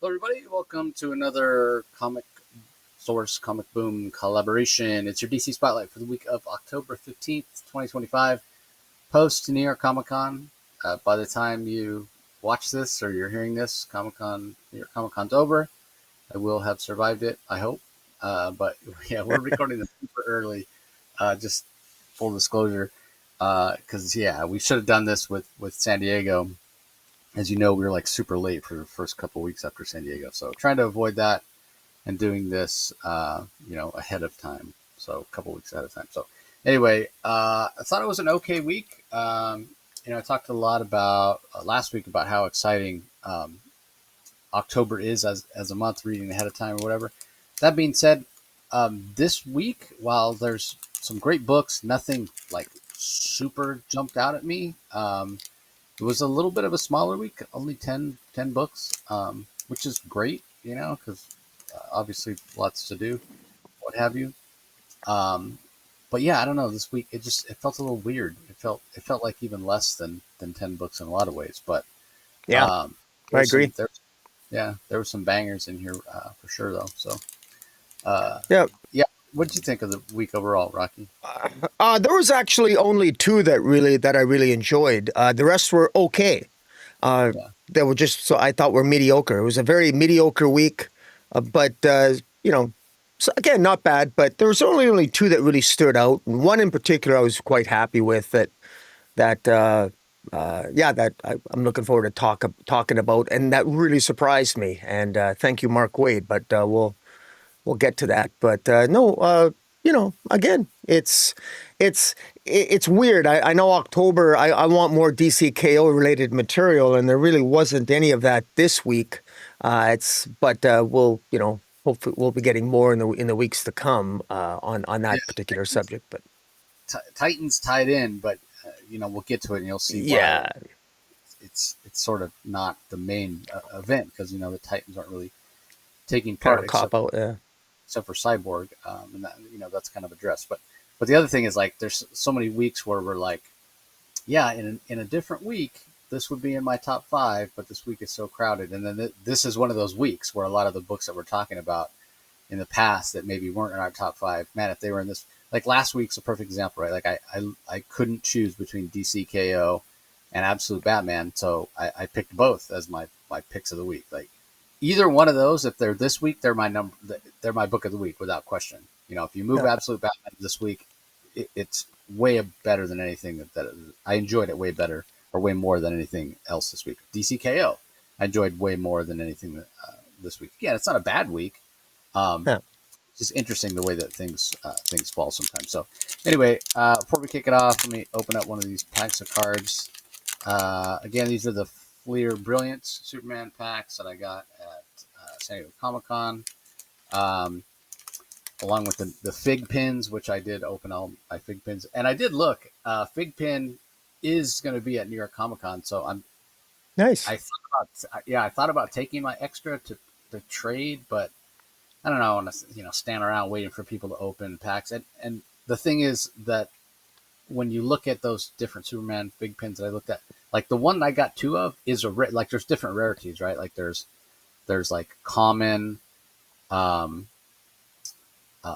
everybody. Welcome to another Comic Source Comic Boom collaboration. It's your DC Spotlight for the week of October 15th, 2025, post New York Comic Con. By the time you watch this or you're hearing this, New York Comic Con's over. I will have survived it, I hope. But yeah, we're recording this super early, just full disclosure, because we should have done this with San Diego. As you know, we were like super late for the first couple of weeks after San Diego. So trying to avoid that and doing this, ahead of time. So a couple of weeks ahead of time. So anyway, I thought it was an okay week. I talked a lot about last week about how exciting October is as a month, reading ahead of time or whatever. That being said, this week, while there's some great books, nothing like super jumped out at me. It was a little bit of a smaller week, only 10 books, which is great, because obviously lots to do, what have you. But yeah, I don't know. This week it felt a little weird. It felt like even less than 10 books in a lot of ways. But yeah, I agree. There were some bangers in here for sure, though. So yeah. What did you think of the week overall, Rocky? There was actually only two that I really enjoyed. The rest were okay. They were so I thought were mediocre. It was a very mediocre week, but so again, not bad. But there was only two that really stood out. And one in particular, I was quite happy with that I'm looking forward to talking about, and that really surprised me. And thank you, Mark Waid. But we'll get to that. But again, it's weird. I know October, I want more DCKO related material, and there really wasn't any of that this week. We'll hopefully we'll be getting more in the weeks to come on that particular subject. But Titans tied in, but we'll get to it and you'll see why. Yeah, it's sort of not the main event because the Titans aren't really taking part. Cop out, yeah. Except for Cyborg, and that, that's kind of addressed. But the other thing is, like, there's so many weeks where we're like, yeah, in a different week, this would be in my top 5, but this week is so crowded. And then this is one of those weeks where a lot of the books that we're talking about in the past that maybe weren't in our top 5, man, if they were in this, like last week's a perfect example, right? Like I couldn't choose between DCKO and Absolute Batman, so I picked both as my picks of the week. Like, either one of those, if they're this week, they're my book of the week without question. If you move Absolute Batman this week, it's way better than anything that I enjoyed it way better or way more than anything else this week. DCKO, I enjoyed way more than anything this week. Again, it's not a bad week. It's just interesting the way that things fall sometimes. So anyway, before we kick it off, let me open up one of these packs of cards. Again, these are the Fleer Brilliance Superman packs that I got at San Diego Comic-Con, along with the Fig Pins, which I did open all my Fig Pins. And I did look. Fig Pin is going to be at New York Comic-Con, so I'm nice. I thought about taking my extra to trade, but I don't know. I want to stand around waiting for people to open packs. And the thing is that when you look at those different Superman Fig Pins that I looked at, like the one I got 2 of is like there's different rarities, right? Like there's like common,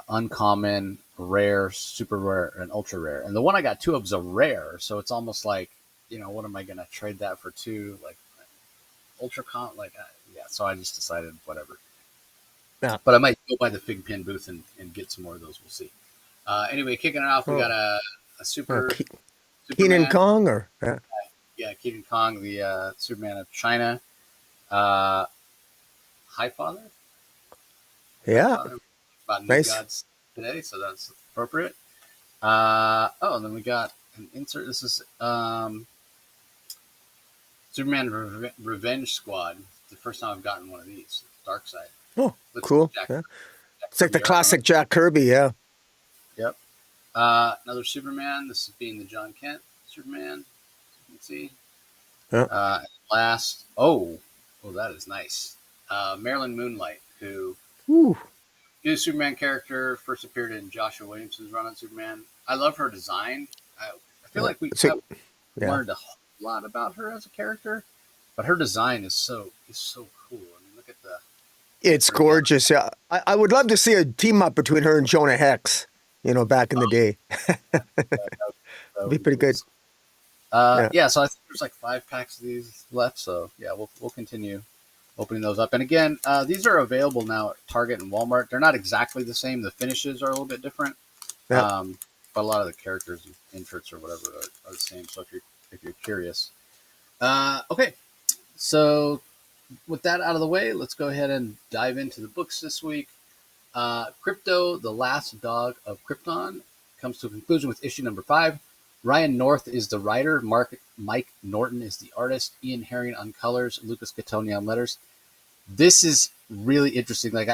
uncommon, rare, super rare, and ultra rare. And the one I got 2 of is a rare, so it's almost like, what am I gonna trade that for 2? Like ultra So I just decided whatever. Yeah. But I might go by the Fig Pin booth and get some more of those. We'll see. Anyway, kicking it off, we got a super Keenan Kong or Keenan Kong, the Superman of China. Highfather? Yeah. About nice. New Gods today, so that's appropriate. And then we got an insert. This is Superman Revenge Squad. It's the first time I've gotten one of these. Dark Side. Oh, cool. Jack it's like the classic Jack Kirby, yeah. Yep. Another Superman. This is being the John Kent Superman. You can see. Yeah. Last, that is nice. Marilyn Moonlight, who new Superman character, first appeared in Joshua Williamson's run on Superman. I love her design. I feel like we learned a whole lot about her as a character, but her design is so cool. I mean, look at It's Yeah, gorgeous. Yeah, I would love to see a team up between her and Jonah Hex. Back in the day, that would be be pretty cool. good. Yeah. Yeah, so I think there's like 5 packs of these left. So yeah, we'll continue opening those up. And again, these are available now at Target and Walmart. They're not exactly the same. The finishes are a little bit different, Yeah. um, but a lot of the characters and inserts or whatever are the same. So if you're curious, okay. So with that out of the way, let's go ahead and dive into the books this week. Krypto, the Last Dog of Krypton, comes to a conclusion with issue number 5. Ryan North is the writer. Mike Norton is the artist. Ian Herring on colors. Lucas Catoni on letters. This is really interesting. Like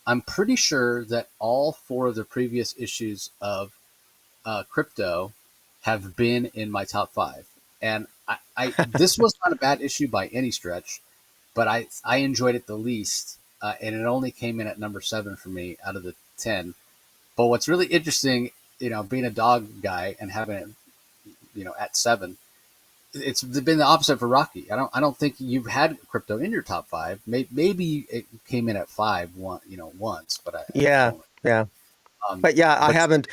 I'm pretty sure that all 4 of the previous issues of Krypto have been in my top 5, and I this was not a bad issue by any stretch, but I enjoyed it the least, and it only came in at number 7 for me out of the 10. But what's really interesting, being a dog guy and having it, at 7, it's been the opposite for Rocky. I don't think you've had Krypto in your top 5. Maybe it came in at 5 once, but I Yeah. don't. Yeah. Um, But yeah, I but haven't.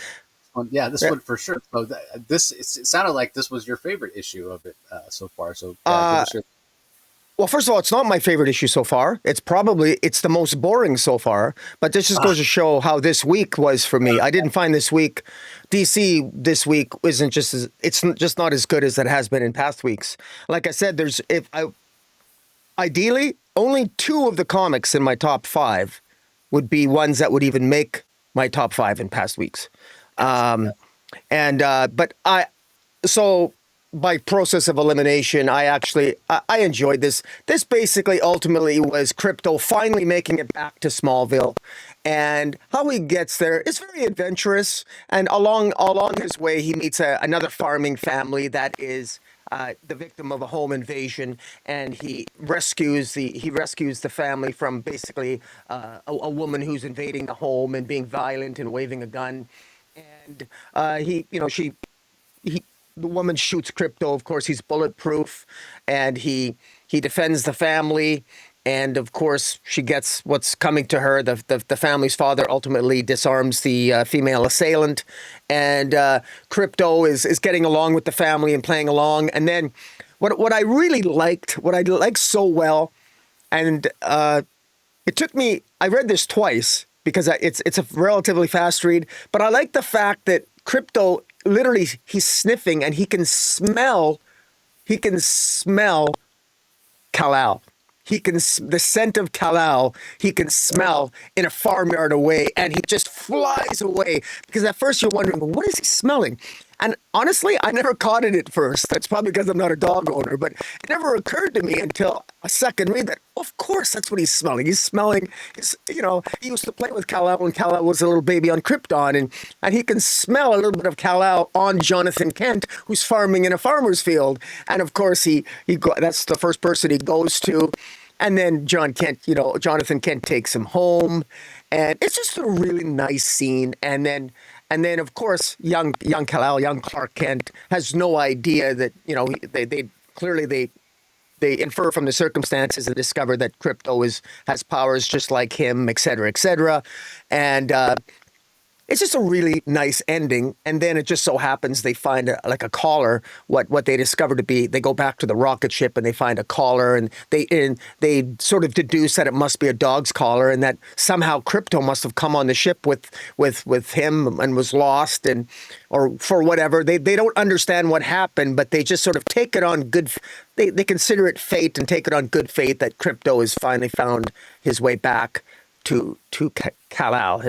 yeah, this Yeah. one for sure. So it sounded like this was your favorite issue of it so far. So yeah, give Uh, us your. Well, first of all, it's not my favorite issue so far. It's the most boring so far. But this just Ah, goes to show how this week was for me. I didn't find DC this week isn't it's just not as good as it has been in past weeks. Like I said, ideally only 2 of the comics in my top 5 would be ones that would even make my top 5 in past weeks. yeah. Um, and but I so by process of elimination, I enjoyed this. This basically ultimately was Krypto finally making it back to Smallville, and how he gets there is very adventurous. And along his way, he meets another farming family that is. The victim of a home invasion, and he rescues the family from basically a woman who's invading the home and being violent and waving a gun, and he you know she he the woman shoots Krypto. Of course, he's bulletproof, and he defends the family. And of course, she gets what's coming to her. The family's father ultimately disarms the female assailant, and Krypto is getting along with the family and playing along. And then, what I liked so well, and it took me. I read this twice because it's a relatively fast read, but I like the fact that Krypto literally he's sniffing and he can smell Kal-El. The scent of Kal-El he can smell in a farmyard away, and he just flies away because at first you're wondering, well, what is he smelling? And honestly, I never caught it at first. That's probably because I'm not a dog owner, but it never occurred to me until a second read that, of course, that's what he's smelling. He's smelling, he used to play with Kal-El when Kal-El was a little baby on Krypton, and he can smell a little bit of Kal-El on Jonathan Kent, who's farming in a farmer's field. And of course, that's the first person he goes to. And then Jonathan Kent takes him home, and it's just a really nice scene. And then of course, young Kal-El, young Clark Kent has no idea that they clearly they infer from the circumstances and discover that Krypto has powers just like him, et cetera, et cetera. And it's just a really nice ending. And then it just so happens they find a collar. What they discover to be, they go back to the rocket ship and they find a collar, and they sort of deduce that it must be a dog's collar, and that somehow Krypto must have come on the ship with him and was lost, or for whatever. They don't understand what happened, but they just sort of take it on good. They consider it fate and take it on good faith that Krypto has finally found his way back to Kal-El,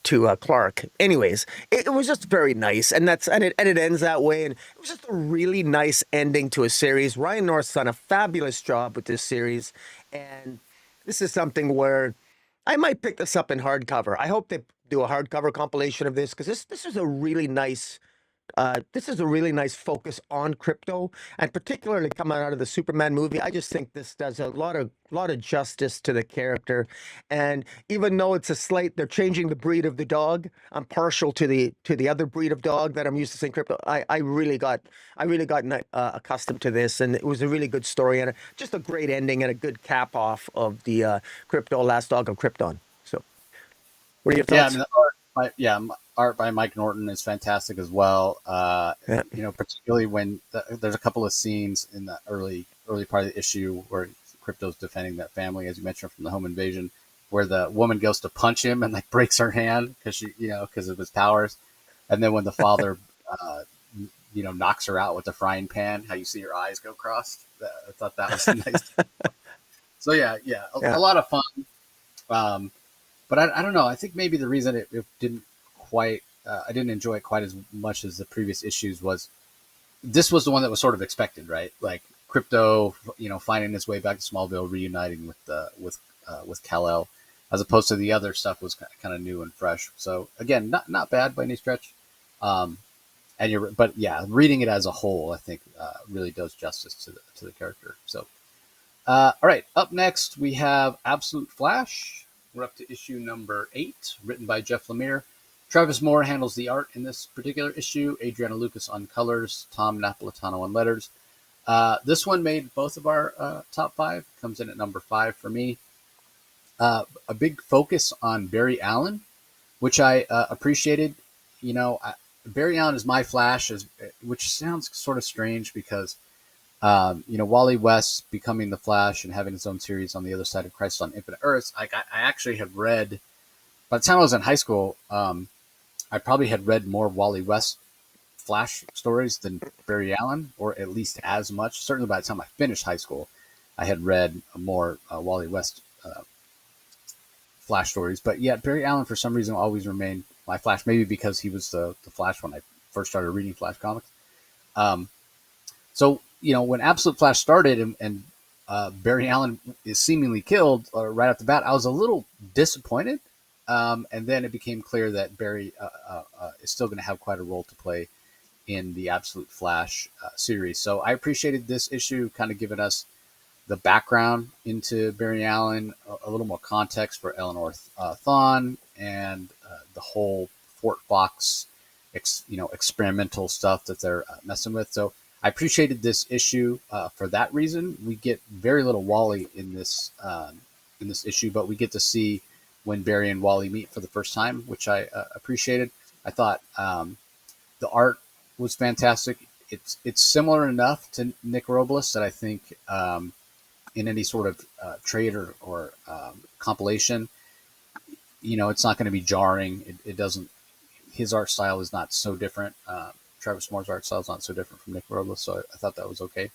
to Clark. Anyways, it was just very nice, and it ends that way, and it was just a really nice ending to a series. Ryan North's done a fabulous job with this series, and this is something where I might pick this up in hardcover. I hope they do a hardcover compilation of this because this is a really nice this is a really nice focus on Krypto, and particularly coming out of the Superman movie. I just think this does a lot of justice to the character. And even though it's a slight, they're changing the breed of the dog. I'm partial to the other breed of dog that I'm used to seeing Krypto. I really got accustomed to this, and it was a really good story and just a great ending and a good cap off of the Krypto Last Dog of Krypton. So, what are your Yeah, I thoughts? mean, art by Mike Norton is fantastic as well. Yeah. Particularly when there's a couple of scenes in the early part of the issue where Crypto's defending that family, as you mentioned, from the home invasion, where the woman goes to punch him and like breaks her hand because of his powers, and then when the father, knocks her out with the frying pan, how you see her eyes go crossed. I thought that was nice. So yeah, a Yeah. lot of fun. Um, but I don't know. I think maybe the reason it didn't quite, I didn't enjoy it quite as much as the previous issues was this was the one that was sort of expected, right? Like Krypto, finding his way back to Smallville, reuniting with Kal-El, as opposed to the other stuff was kind of new and fresh. So again, not bad by any stretch. Um, but yeah, reading it as a whole, I think really does justice to the character. So all right, up next we have Absolute Flash. We're up to issue number 8, written by Jeff Lemire. Travis Moore handles the art in this particular issue. Adriana Lucas on colors. Tom Napolitano on letters. This one made both of our top 5. Comes in at number 5 for me. A big focus on Barry Allen, which I appreciated. Barry Allen is my Flash, which sounds sort of strange because Wally West becoming the Flash and having his own series on the other side of Crisis on Infinite Earths. I actually had read, by the time I was in high school, I probably had read more Wally West Flash stories than Barry Allen, or at least as much. Certainly by the time I finished high school, I had read more Wally West Flash stories. But yet Barry Allen, for some reason, always remained my Flash, maybe because he was the Flash when I first started reading Flash comics. So, when Absolute Flash started and Barry Allen is seemingly killed right off the bat, I was a little disappointed. And then it became clear that Barry is still going to have quite a role to play in the Absolute Flash series. So I appreciated this issue, kind of giving us the background into Barry Allen, a little more context for Eleanor Thawne, and the whole Fort Fox, experimental stuff that they're messing with. So I appreciated this issue for that reason. We get very little Wally in this issue, but we get to see when Barry and Wally meet for the first time, which I appreciated. I thought the art was fantastic. It's similar enough to Nick Robles that I think in any sort of trade or compilation, it's not going to be jarring. It doesn't. His art style is not so different. Travis Moore's art style is not so different from Nick Robles, so I thought that was okay.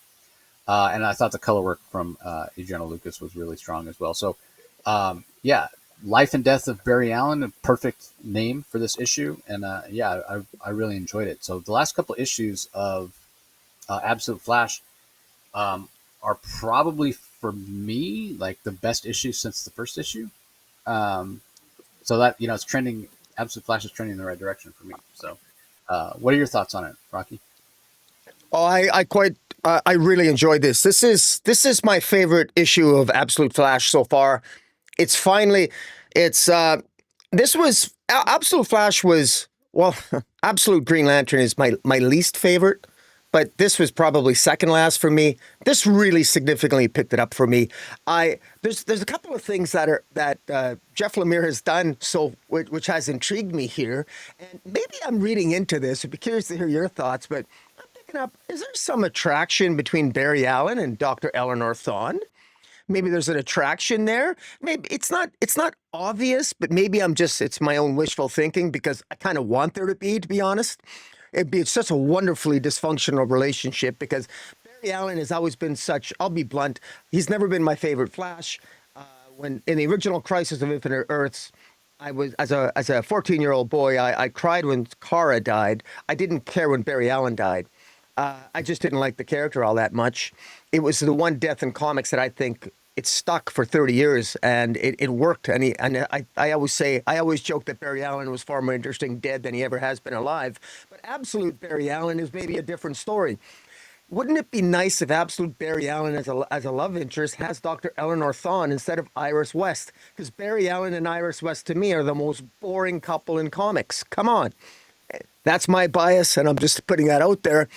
And I thought the color work from Adriana Lucas was really strong as well. So, yeah, Life and Death of Barry Allen, a perfect name for this issue. And I really enjoyed it. So the last couple issues of Absolute Flash are probably for me like the best issue since the first issue. So that it's trending. Absolute Flash is trending in the right direction for me. So, what are your thoughts on it, Rocky? Oh, I really enjoyed this. This is my favorite issue of Absolute Flash so far. It's finally, it's this was Absolute Flash was well, Absolute Green Lantern is my least favorite, but this was probably second last for me. This really significantly picked it up for me. There's a couple of things that Jeff Lemire has done which has intrigued me here, and maybe I'm reading into this. I'd be curious to hear your thoughts, but I'm picking up. Is there some attraction between Barry Allen and Dr. Eleanor Thawne? Maybe there's an attraction there. Maybe it's not obvious, but maybe it's my own wishful thinking because I kind of want there to be honest. It's such a wonderfully dysfunctional relationship because Barry Allen has always been such, I'll be blunt, he's never been my favorite Flash. When in the original Crisis of Infinite Earths, I was as a 14-year-old boy, I cried when Kara died. I didn't care when Barry Allen died. I just didn't like the character all that much. It was the one death in comics that I think it stuck for 30 years and it worked. I always joke that Barry Allen was far more interesting dead than he ever has been alive. But absolute Barry Allen is maybe a different story. Wouldn't it be nice if absolute Barry Allen as a love interest has Dr. Eleanor Thawne instead of Iris West? Because Barry Allen and Iris West to me are the most boring couple in comics. Come on. That's my bias, and I'm just putting that out there.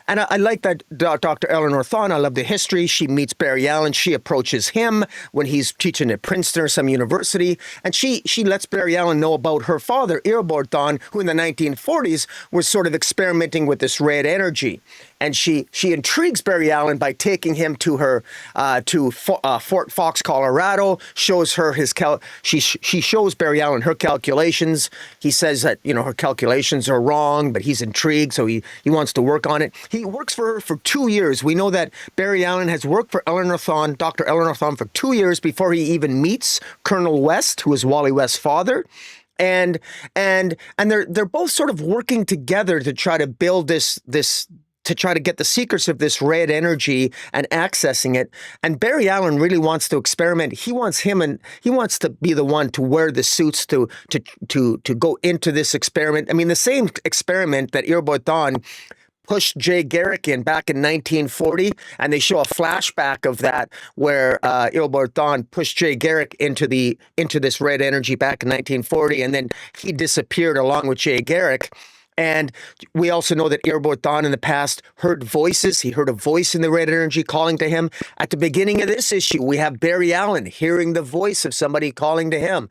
And I like that Dr. Eleanor Thawne. I love the history. She meets Barry Allen. She approaches him when he's teaching at Princeton or some university. And she lets Barry Allen know about her father, Eobard Thawne, who in the 1940s was sort of experimenting with this red energy. And she intrigues Barry Allen by taking him to her Fort Fox, Colorado. Shows her she shows Barry Allen her calculations. He says that her calculations are wrong, but he's intrigued, so he wants to work on it. He works for her for 2 years. We know that Barry Allen has worked for Eleanor Thawne, Dr. Eleanor Thawne, for 2 years before he even meets Colonel West, who is Wally West's father. And they're both sort of working together to try to build this to try to get the secrets of this red energy and accessing it. And Barry Allen really wants to experiment. He wants to be the one to wear the suits to go into this experiment. I mean, the same experiment that Eobard Thawne pushed Jay Garrick in back in 1940, and they show a flashback of that where Eobard Thawne pushed Jay Garrick into this red energy back in 1940, and then he disappeared along with Jay Garrick. And we also know that Eobard Thawne in the past heard voices. He heard a voice in the red energy calling to him. At the beginning of this issue, we have Barry Allen hearing the voice of somebody calling to him,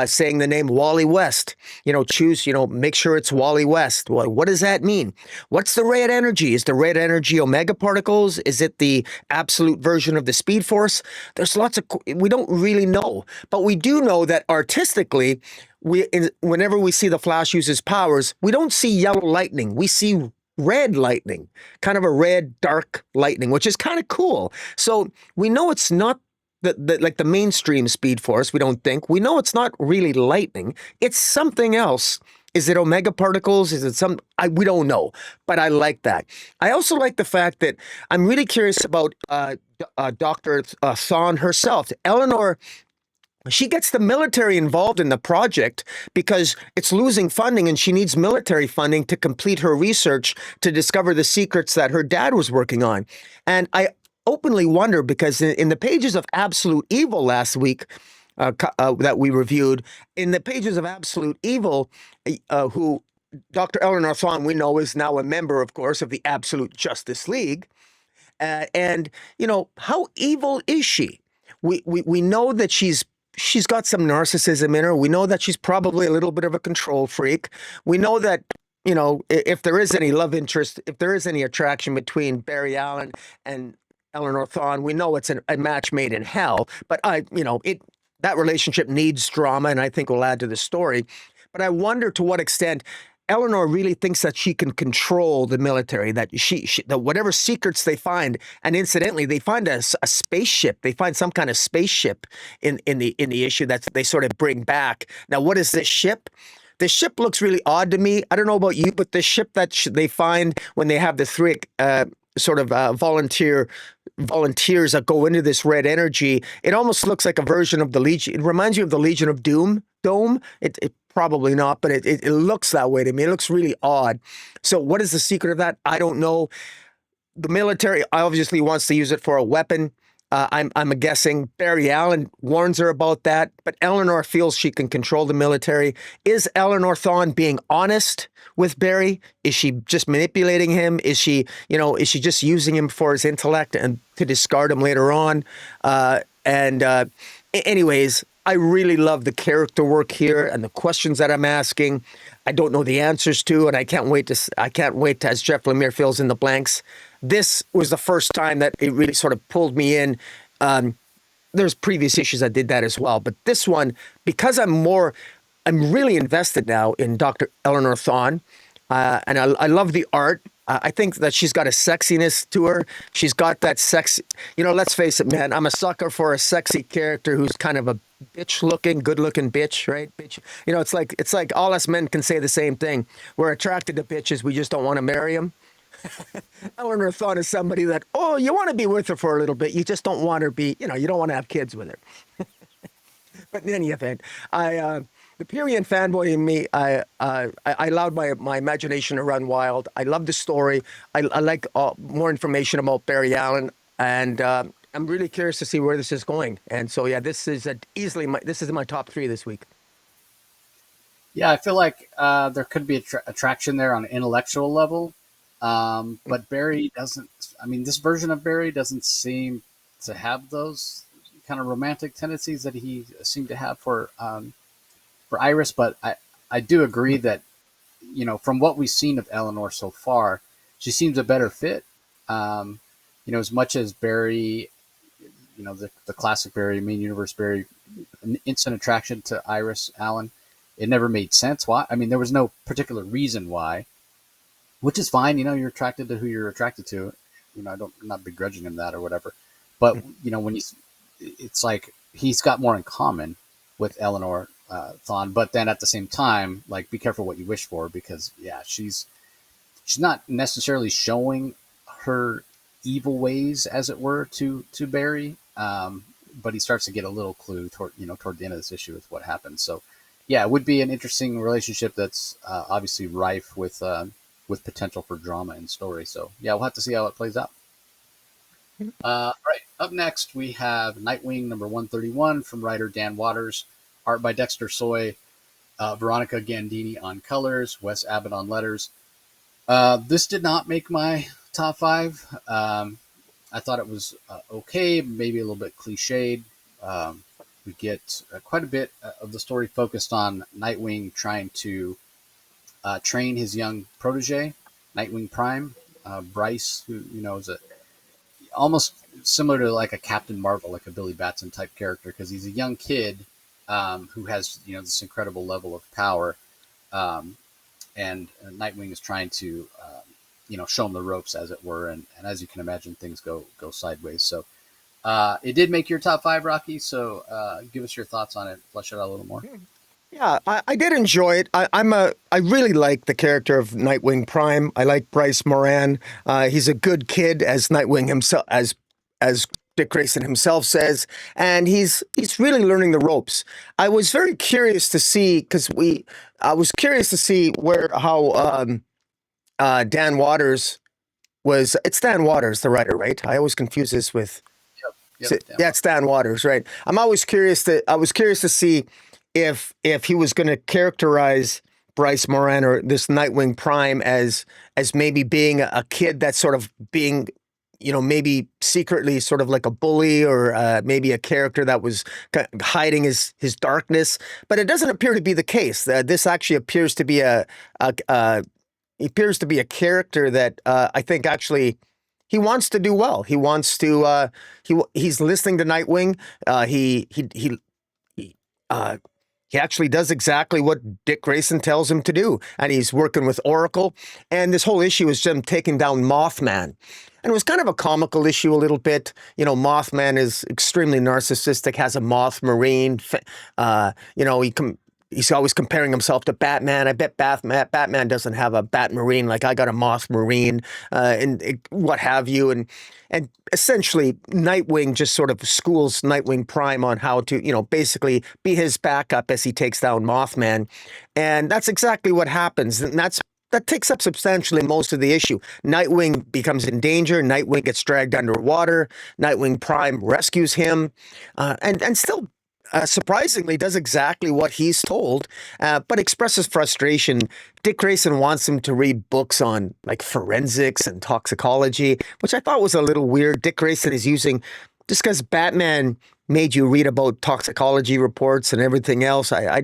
saying the name Wally West. Make sure it's Wally West. Well, what does that mean? What's the red energy? Is the red energy omega particles? Is it the absolute version of the Speed Force? There's we don't really know. But we do know that artistically, whenever we see the Flash use his powers, we don't see yellow lightning. We see red lightning, kind of a red, dark lightning, which is kind of cool. So we know it's not like the mainstream Speed Force. We don't think. We know it's not really lightning. It's something else. Is it omega particles? Is it we don't know, but I like that. I also like the fact that I'm really curious about Dr. Thawne herself. Eleanor, she gets the military involved in the project because it's losing funding and she needs military funding to complete her research to discover the secrets that her dad was working on. And I openly wonder, because in the pages of Absolute Evil last week that we reviewed, in the pages of Absolute Evil, who Dr. Eleanor Thawne, we know, is now a member, of course, of the Absolute Justice League. And how evil is she? We know that she's got some narcissism in her. We know that she's probably a little bit of a control freak. We know that, if there is any love interest, if there is any attraction between Barry Allen and Eleanor Thawne, we know it's a match made in hell. But that relationship needs drama, and I think will add to the story. But I wonder to what extent Eleanor really thinks that she can control the military, that that whatever secrets they find, and incidentally, they find a spaceship. They find some kind of spaceship in the issue that they sort of bring back. Now, what is this ship? The ship looks really odd to me. I don't know about you, but the ship that they find when they have the three volunteers that go into this red energy, it almost looks like a version of the Legion. It reminds you of the Legion of Doom dome. It probably not, but it looks that way to me. It looks really odd. So what is the secret of that? I don't know. The military obviously wants to use it for a weapon. I'm guessing Barry Allen warns her about that, but Eleanor feels she can control the military. Is Eleanor Thawne being honest with Barry? Is she just manipulating him? Is she just using him for his intellect and to discard him later on? Anyways, I really love the character work here and the questions that I'm asking. I don't know the answers to, and I can't wait to, as Jeff Lemire fills in the blanks. This was the first time that it really sort of pulled me in. There's previous issues that did that as well, but this one, because I'm really invested now in Dr. Eleanor Thawne, and I love the art. I think that she's got a sexiness to her. She's got that sex. Let's face it, man. I'm a sucker for a sexy character who's kind of a bitch-looking, good-looking bitch, right? Bitch. It's like all us men can say the same thing. We're attracted to bitches. We just don't want to marry them. Eleanor thought of somebody that, oh, you want to be with her for a little bit. You just don't want her be, you don't want to have kids with her. But in any event, the Period fanboy in me, I allowed my imagination to run wild. I love the story. I like more information about Barry Allen, and I'm really curious to see where this is going. And so, yeah, this is easily this is my top 3 this week. Yeah, I feel like there could be attraction there on an intellectual level, but Barry doesn't. I mean, this version of Barry doesn't seem to have those kind of romantic tendencies that he seemed to have for Iris. But I do agree that from what we've seen of Eleanor so far, she seems a better fit. As much as Barry, the classic Barry, main universe Barry, an instant attraction to Iris Allen. It never made sense why. I mean, there was no particular reason why, which is fine. You're attracted to who you're attracted to. I'm not begrudging him that or whatever. But when it's like he's got more in common with Eleanor Thawne. But then at the same time, like, be careful what you wish for, because she's not necessarily showing her evil ways, as it were, to Barry. But he starts to get a little clue toward the end of this issue with what happens. So. Yeah, it would be an interesting relationship that's obviously rife with potential for drama and story. So, yeah, we'll have to see how it plays out. All right, up next, we have Nightwing number 131 from writer Dan Watters, art by Dexter Soy, Veronica Gandini on colors, Wes Abbott on letters. This did not make my top 5. I thought it was okay, maybe a little bit cliched. We get quite a bit of the story focused on Nightwing trying to train his young protege, Nightwing Prime, Bryce, who is almost similar to like a Captain Marvel, like a Billy Batson type character, because he's a young kid who has this incredible level of power, and Nightwing is trying to show him the ropes, as it were, and as you can imagine, things go sideways. So. It did make your top 5, Rocky. So give us your thoughts on it. Flesh it out a little more. Yeah, I did enjoy it. I really like the character of Nightwing Prime. I like Bryce Moran. He's a good kid, as Nightwing himself, as Dick Grayson himself says, and he's really learning the ropes. I was very curious to see how Dan Watters was. It's Dan Watters, the writer, right? I always confuse this with. Yep, yeah, it's Dan Watters, right? I was curious to see if he was going to characterize Bryce Moran or this Nightwing Prime as maybe being a kid that's sort of being, maybe secretly sort of like a bully, or maybe a character that was hiding his darkness. But it doesn't appear to be the case. This actually appears to be a character that I think actually. He wants to do well. He wants to. He's listening to Nightwing. He actually does exactly what Dick Grayson tells him to do, and he's working with Oracle. And this whole issue is him taking down Mothman, and it was kind of a comical issue a little bit. Mothman is extremely narcissistic, has a moth marine. He's always comparing himself to Batman. I bet Batman doesn't have a Bat Marine like I got a Moth Marine, and what have you. And essentially, Nightwing just sort of schools Nightwing Prime on how to, basically be his backup as he takes down Mothman. And that's exactly what happens. And that takes up substantially most of the issue. Nightwing becomes in danger. Nightwing gets dragged underwater. Nightwing Prime rescues him, and still. Surprisingly, does exactly what he's told, but expresses frustration. Dick Grayson wants him to read books on like forensics and toxicology, which I thought was a little weird. Dick Grayson is using, just because Batman made you read about toxicology reports and everything else. I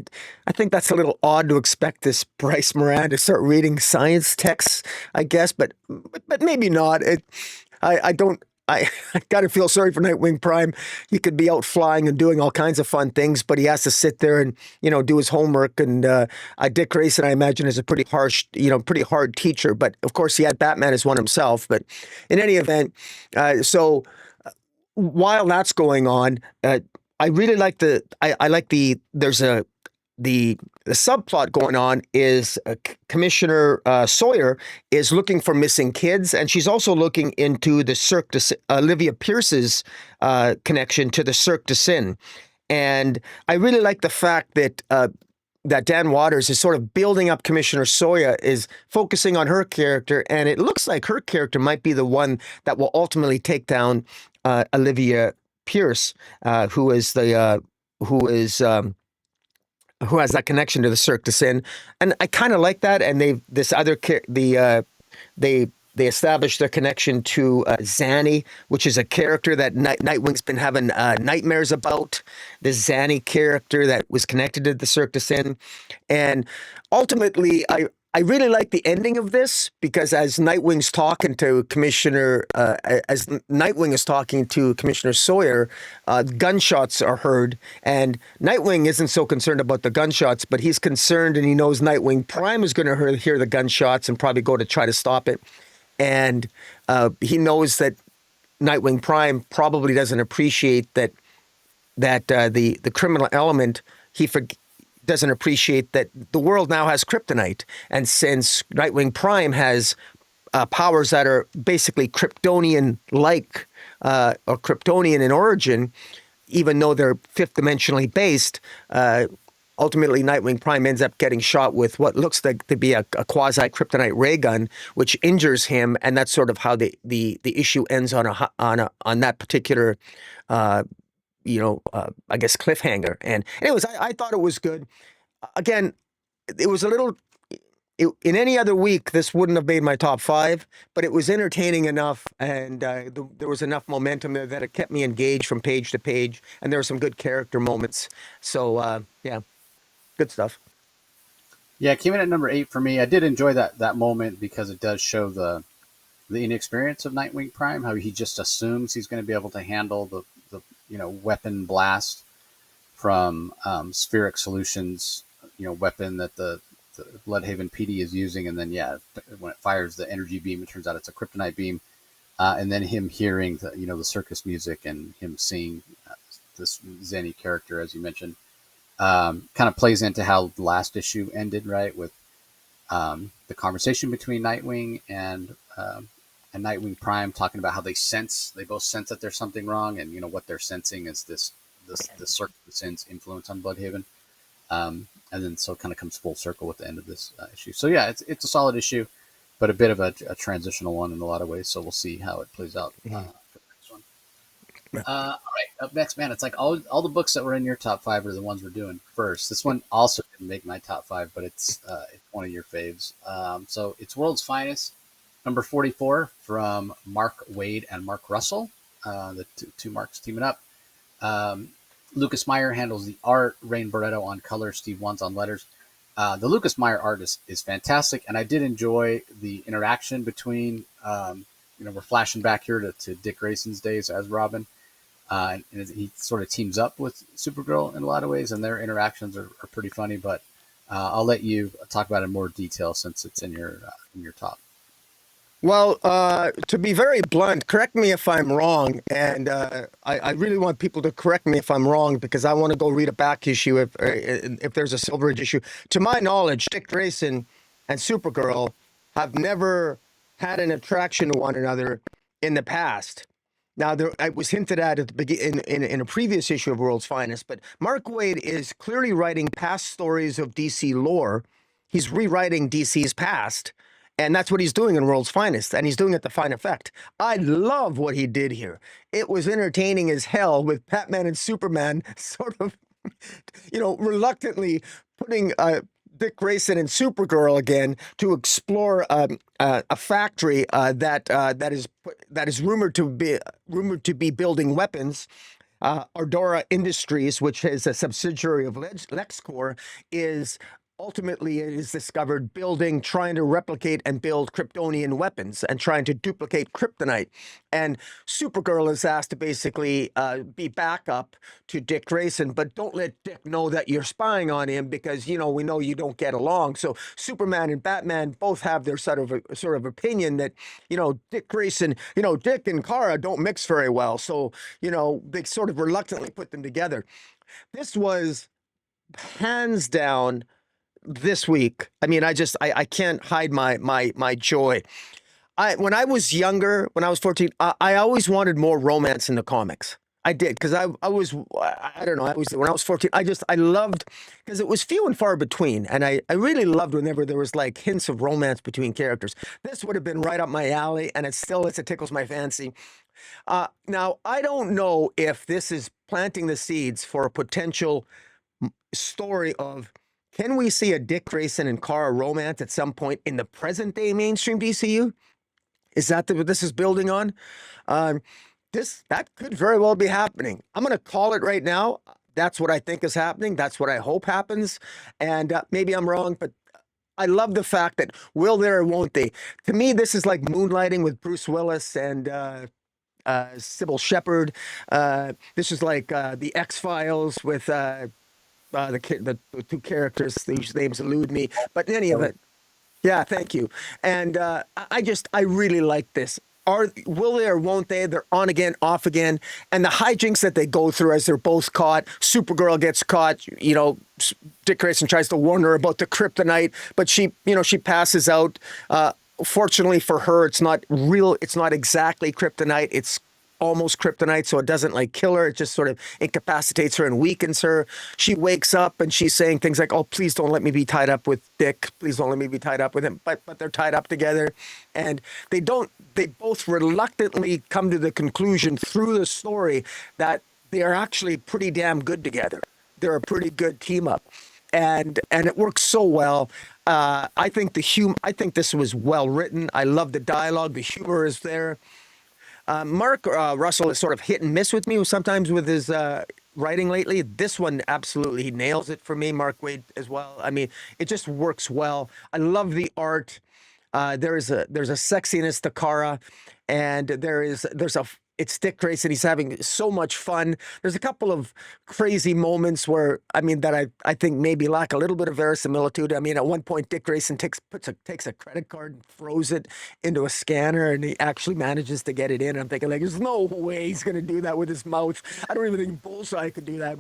think that's a little odd to expect this Bryce Moran to start reading science texts, I guess, but maybe not. I don't. I got to feel sorry for Nightwing Prime. He could be out flying and doing all kinds of fun things, but he has to sit there and, do his homework. And Dick Grayson, I imagine, is a pretty harsh, pretty hard teacher. But of course, he had Batman as one himself. But in any event, so while that's going on, I really like there's the subplot going on is Commissioner Sawyer is looking for missing kids, and she's also looking into the Cirque du Olivia Pierce's connection to the Cirque du Sin. And I really like the fact that that Dan Waters is sort of building up Commissioner Sawyer, is focusing on her character, and it looks like her character might be the one that will ultimately take down Olivia Pierce, who is the who has that connection to the Cirque du Sin. And I kind of like that. And they established their connection to Zanny, which is a character that Nightwing's been having nightmares about. The Zanny character that was connected to the Cirque du Sin. And ultimately, I really like the ending of this, because as Nightwing is talking to Commissioner Sawyer, gunshots are heard, and Nightwing isn't so concerned about the gunshots, but he's concerned, and he knows Nightwing Prime is going to hear the gunshots and probably go to try to stop it, and he knows that Nightwing Prime probably doesn't appreciate that the criminal element doesn't appreciate that the world now has kryptonite. And since Nightwing Prime has powers that are basically Kryptonian-like, or Kryptonian in origin, even though they're fifth dimensionally based, ultimately Nightwing Prime ends up getting shot with what looks like to be a quasi-kryptonite ray gun, which injures him, and that's sort of how the issue ends on that particular I guess cliffhanger. And anyways, I thought it was good. Again, it was a little, in any other week, this wouldn't have made my top 5, but it was entertaining enough, and there was enough momentum there that it kept me engaged from page to page, and there were some good character moments. So, yeah, good stuff. Yeah, it came in at number 8 for me. I did enjoy that moment because it does show the inexperience of Nightwing Prime, how he just assumes he's going to be able to handle the weapon blast from Spheric Solutions, weapon that the Bloodhaven PD is using, and then when it fires the energy beam, it turns out it's a kryptonite beam, and then him hearing the circus music and him seeing this Zanny character, as you mentioned, kind of plays into how the last issue ended, right, with the conversation between Nightwing and Nightwing Prime, talking about how they both sense that there's something wrong, and what they're sensing is this Cirque du Sin's influence on Bloodhaven, and then so it kind of comes full circle with the end of this issue. So yeah, it's a solid issue, but a bit of a transitional one in a lot of ways. So we'll see how it plays out for the next one. All right, up next, man. It's like all the books that were in your top 5 are the ones we're doing first. This one also didn't make my top 5, but it's one of your faves. So it's World's Finest, number 44, from Mark Waid and Mark Russell, the two Marks teaming up. Lucas Meyer handles the art, Rain Barretto on color, Steve Wands on letters. The Lucas Meyer art is fantastic, and I did enjoy the interaction between, we're flashing back here to Dick Grayson's days as Robin, and he sort of teams up with Supergirl in a lot of ways, and their interactions are pretty funny, but I'll let you talk about it in more detail since it's in your top. Well, to be very blunt, correct me if I'm wrong, and I really want people to correct me if I'm wrong, because I want to go read a back issue if there's a Silver Age issue. To my knowledge, Dick Grayson and Supergirl have never had an attraction to one another in the past. Now, it was hinted at the beginning in a previous issue of World's Finest, but Mark Waid is clearly writing past stories of DC lore. He's rewriting DC's past. And that's what he's doing in World's Finest, and he's doing it to fine effect. I love what he did here. It was entertaining as hell, with Batman and Superman sort of, reluctantly putting Dick Grayson and Supergirl again to explore a factory that is rumored to be building weapons. Ardora Industries, which is a subsidiary of LexCorp, is ultimately, it is discovered trying to replicate and build Kryptonian weapons and trying to duplicate kryptonite. And Supergirl is asked to basically be backup to Dick Grayson, but don't let Dick know that you're spying on him, because, we know you don't get along. So Superman and Batman both have their sort of opinion that, Dick Grayson, Dick and Kara don't mix very well. So, they sort of reluctantly put them together. This was hands down, this week. I mean, I can't hide my joy. When I was younger, when I was 14, I always wanted more romance in the comics. I did because I don't know, when I was 14, I loved, because it was few and far between, and I really loved whenever there was like hints of romance between characters. This would have been right up my alley, and it tickles my fancy. Now I don't know if this is planting the seeds for a potential story of, can we see a Dick Grayson and Kara romance at some point in the present day mainstream DCU? Is that what this is building on? That could very well be happening. I'm going to call it right now. That's what I think is happening. That's what I hope happens. And maybe I'm wrong, but I love the fact that will there or won't they? To me, this is like moonlighting with Bruce Willis and Sybil Shepherd. This is like the X-Files with the two characters whose names elude me. But in any event, yeah, thank you. And I really like this. Will they or won't they? They're on again, off again. And the hijinks that they go through as they're both caught. Supergirl gets caught. You know, Dick Grayson tries to warn her about the kryptonite, but she passes out. Fortunately for her, it's not real. It's not exactly kryptonite. It's almost kryptonite, so it doesn't like kill her. It just sort of incapacitates her and weakens her. She wakes up and she's saying things like, "Oh, please don't let me be tied up with Dick. Please don't let me be tied up with him." But they're tied up together, and they both reluctantly come to the conclusion through the story that they are actually pretty damn good together. They're a pretty good team up, and it works so well. I think this was well written. I love the dialogue. The humor is there. Mark Russell is sort of hit and miss with me sometimes with his writing lately. This one absolutely he nails it for me. Mark Waid as well. I mean, it just works well. I love the art. There's a sexiness to Kara, and there's a it's Dick Grayson. He's having so much fun. There's a couple of crazy moments where, I mean, that I think maybe lack a little bit of verisimilitude. I mean, at one point, Dick Grayson takes a credit card and throws it into a scanner, and he actually manages to get it in. I'm thinking, like, there's no way he's going to do that with his mouth. I don't even think Bullseye could do that.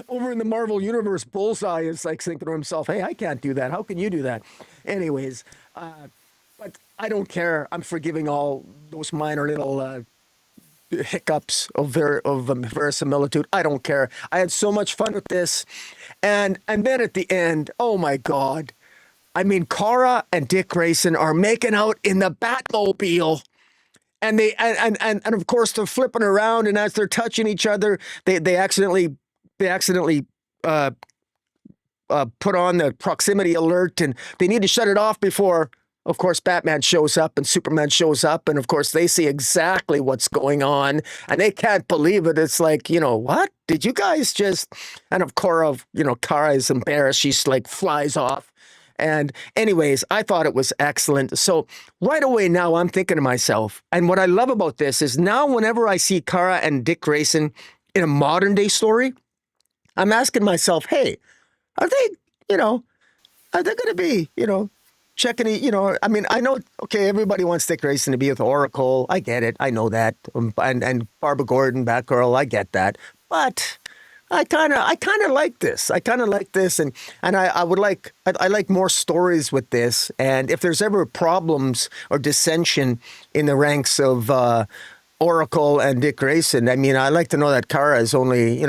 Over in the Marvel Universe, Bullseye is like thinking to himself, hey, I can't do that. How can you do that? Anyways, but I don't care. I'm forgiving all those minor little hiccups of verisimilitude. I don't care. I had so much fun with this, and then at the end, oh my God! I mean, Kara and Dick Grayson are making out in the Batmobile, and they and of course they're flipping around, and as they're touching each other, they accidentally put on the proximity alert, and they need to shut it off before, of course, Batman shows up and Superman shows up, and of course they see exactly what's going on, and they can't believe it. It's like, what? Did you guys just... And of course, Kara is embarrassed. She's like flies off. And anyways, I thought it was excellent. So right away now I'm thinking to myself, and what I love about this is now whenever I see Kara and Dick Grayson in a modern day story, I'm asking myself, hey, are they going to be, checking it, I mean, I know, okay, everybody wants Dick Grayson to be with Oracle. I get it. I know that. And Barbara Gordon, Batgirl, I get that. But I kind of like this. I kind of like this. And I like more stories with this. And if there's ever problems or dissension in the ranks of Oracle and Dick Grayson, I mean, I like to know that Kara is only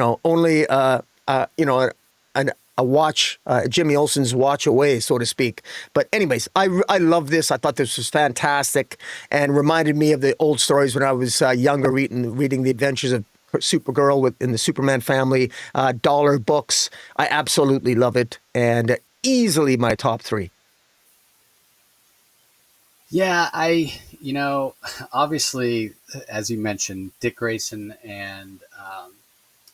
a watch, Jimmy Olsen's watch away, so to speak. But anyways, I love this. I thought this was fantastic and reminded me of the old stories when I was younger, reading the adventures of Supergirl in the Superman family, dollar books. I absolutely love it, and easily my top 3. Yeah, obviously, as you mentioned, Dick Grayson and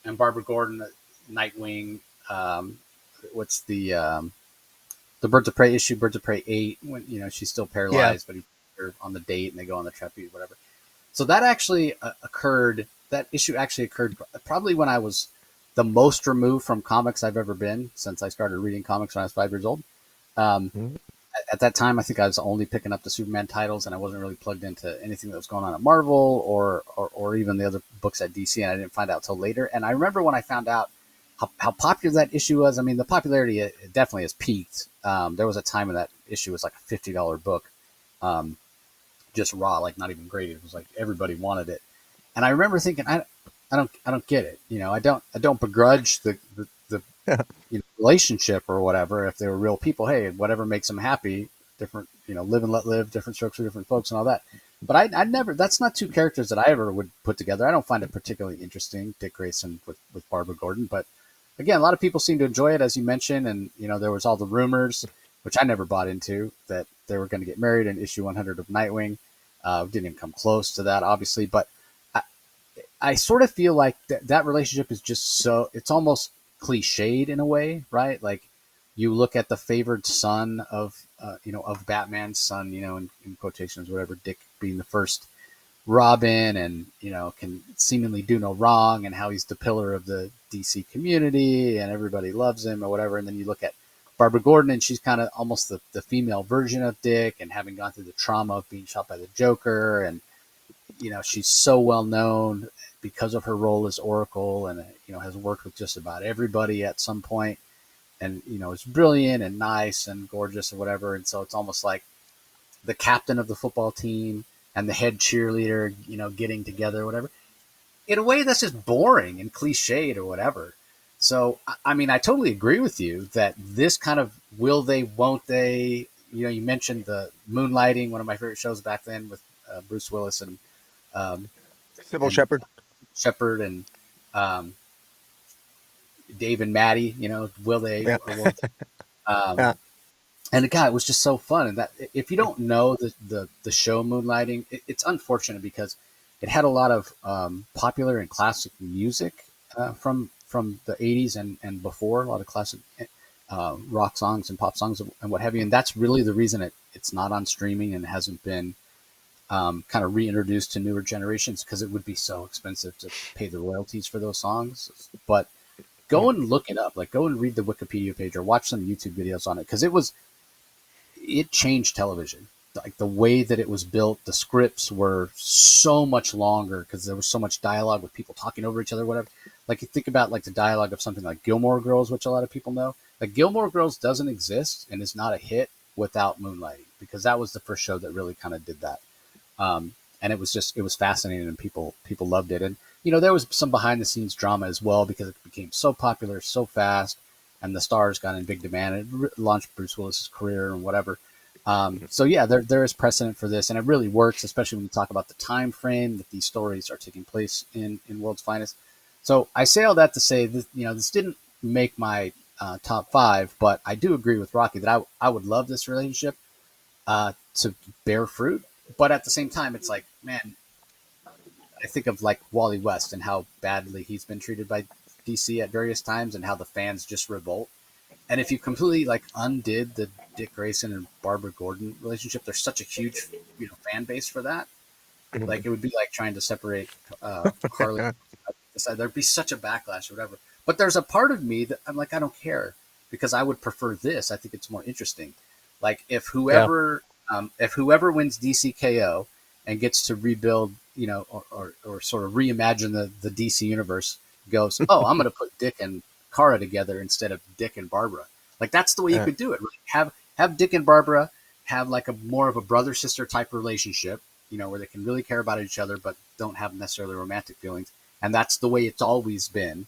Barbara Gordon, Nightwing. What's the Birds of Prey issue, Birds of Prey 8, when she's still paralyzed, but he's on the date and they go on the trapeze, whatever. So that actually occurred. That issue actually occurred probably when I was the most removed from comics I've ever been since I started reading comics when I was 5 years old. At that time, I think I was only picking up the Superman titles, and I wasn't really plugged into anything that was going on at Marvel or even the other books at DC, and I didn't find out till later. And I remember when I found out how popular that issue was. I mean, the popularity it definitely has peaked. There was a time when that issue was like a $50 book, just raw, like not even graded. It was like everybody wanted it, and I remember thinking, I don't get it. I don't begrudge the relationship or whatever. If they were real people, hey, whatever makes them happy. Different, live and let live. Different strokes for different folks and all that. But I never. That's not two characters that I ever would put together. I don't find it particularly interesting, Dick Grayson with Barbara Gordon. But again, a lot of people seem to enjoy it, as you mentioned, and there was all the rumors, which I never bought into, that they were going to get married in issue 100 of Nightwing. Didn't even come close to that, obviously, but I sort of feel like that relationship is just it's almost cliched in a way, right? Like you look at the favored son of Batman's son, in quotations, whatever, Dick being the first Robin, and can seemingly do no wrong, and how he's the pillar of the DC community and everybody loves him or whatever. And then you look at Barbara Gordon, and she's kind of almost the female version of Dick, and having gone through the trauma of being shot by the Joker, and she's so well known because of her role as Oracle, and has worked with just about everybody at some point, and is brilliant and nice and gorgeous or whatever. And so it's almost like the captain of the football team and the head cheerleader, getting together or whatever. In a way, that's just boring and cliched or whatever. So, I mean, I totally agree with you that this kind of will they, won't they, you mentioned the Moonlighting, one of my favorite shows back then with Bruce Willis and Sybil Shepherd. And Dave and Maddie, will they or won't they? Yeah. And God, it was just so fun. And that if you don't know the show Moonlighting, it's unfortunate because it had a lot of popular and classic music from the 80s and before, a lot of classic rock songs and pop songs and what have you. And that's really the reason it's not on streaming and hasn't been kind of reintroduced to newer generations, because it would be so expensive to pay the royalties for those songs. But go and look it up, like go and read the Wikipedia page or watch some YouTube videos on it, because it changed television. Like the way that it was built, the scripts were so much longer because there was so much dialogue with people talking over each other, whatever. Like you think about like the dialogue of something like Gilmore Girls, which a lot of people know. Like Gilmore Girls doesn't exist and is not a hit without Moonlighting, because that was the first show that really kind of did that. And it was fascinating, and people loved it. And, there was some behind the scenes drama as well, because it became so popular so fast, and the stars got in big demand. It launched Bruce Willis's career and whatever. So yeah, there is precedent for this, and it really works, especially when you talk about the time frame that these stories are taking place in World's Finest. So I say all that to say that, this didn't make my top 5, but I do agree with Rocky that I would love this relationship to bear fruit. But at the same time, it's like, man, I think of like Wally West and how badly he's been treated by DC at various times, and how the fans just revolt. And if you completely like undid the Dick Grayson and Barbara Gordon relationship, there's such a huge fan base for that. Like it would be like trying to separate Harley. There'd be such a backlash or whatever. But there's a part of me that I'm like, I don't care, because I would prefer this. I think it's more interesting. Like if whoever wins DCKO and gets to rebuild, or sort of reimagine the DC universe, goes, oh, I'm going to put Dick and Kara together instead of Dick and Barbara. Like that's the way you could do it. Right? Have Dick and Barbara have like a more of a brother sister type relationship, where they can really care about each other but don't have necessarily romantic feelings. And that's the way it's always been.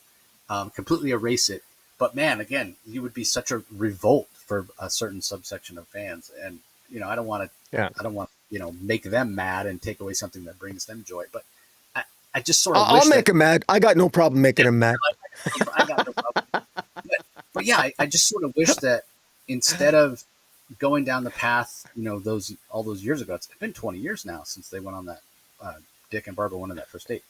Completely erase it. But man, again, you would be such a revolt for a certain subsection of fans, and I don't want to make them mad and take away something that brings them joy. But I just sort of I'll make them mad. I got no problem making them mad. I got no problem. But yeah, I just sort of wish that instead of going down the path, all those years ago, it's been 20 years now since they went on that Dick and Barbara went on that first date.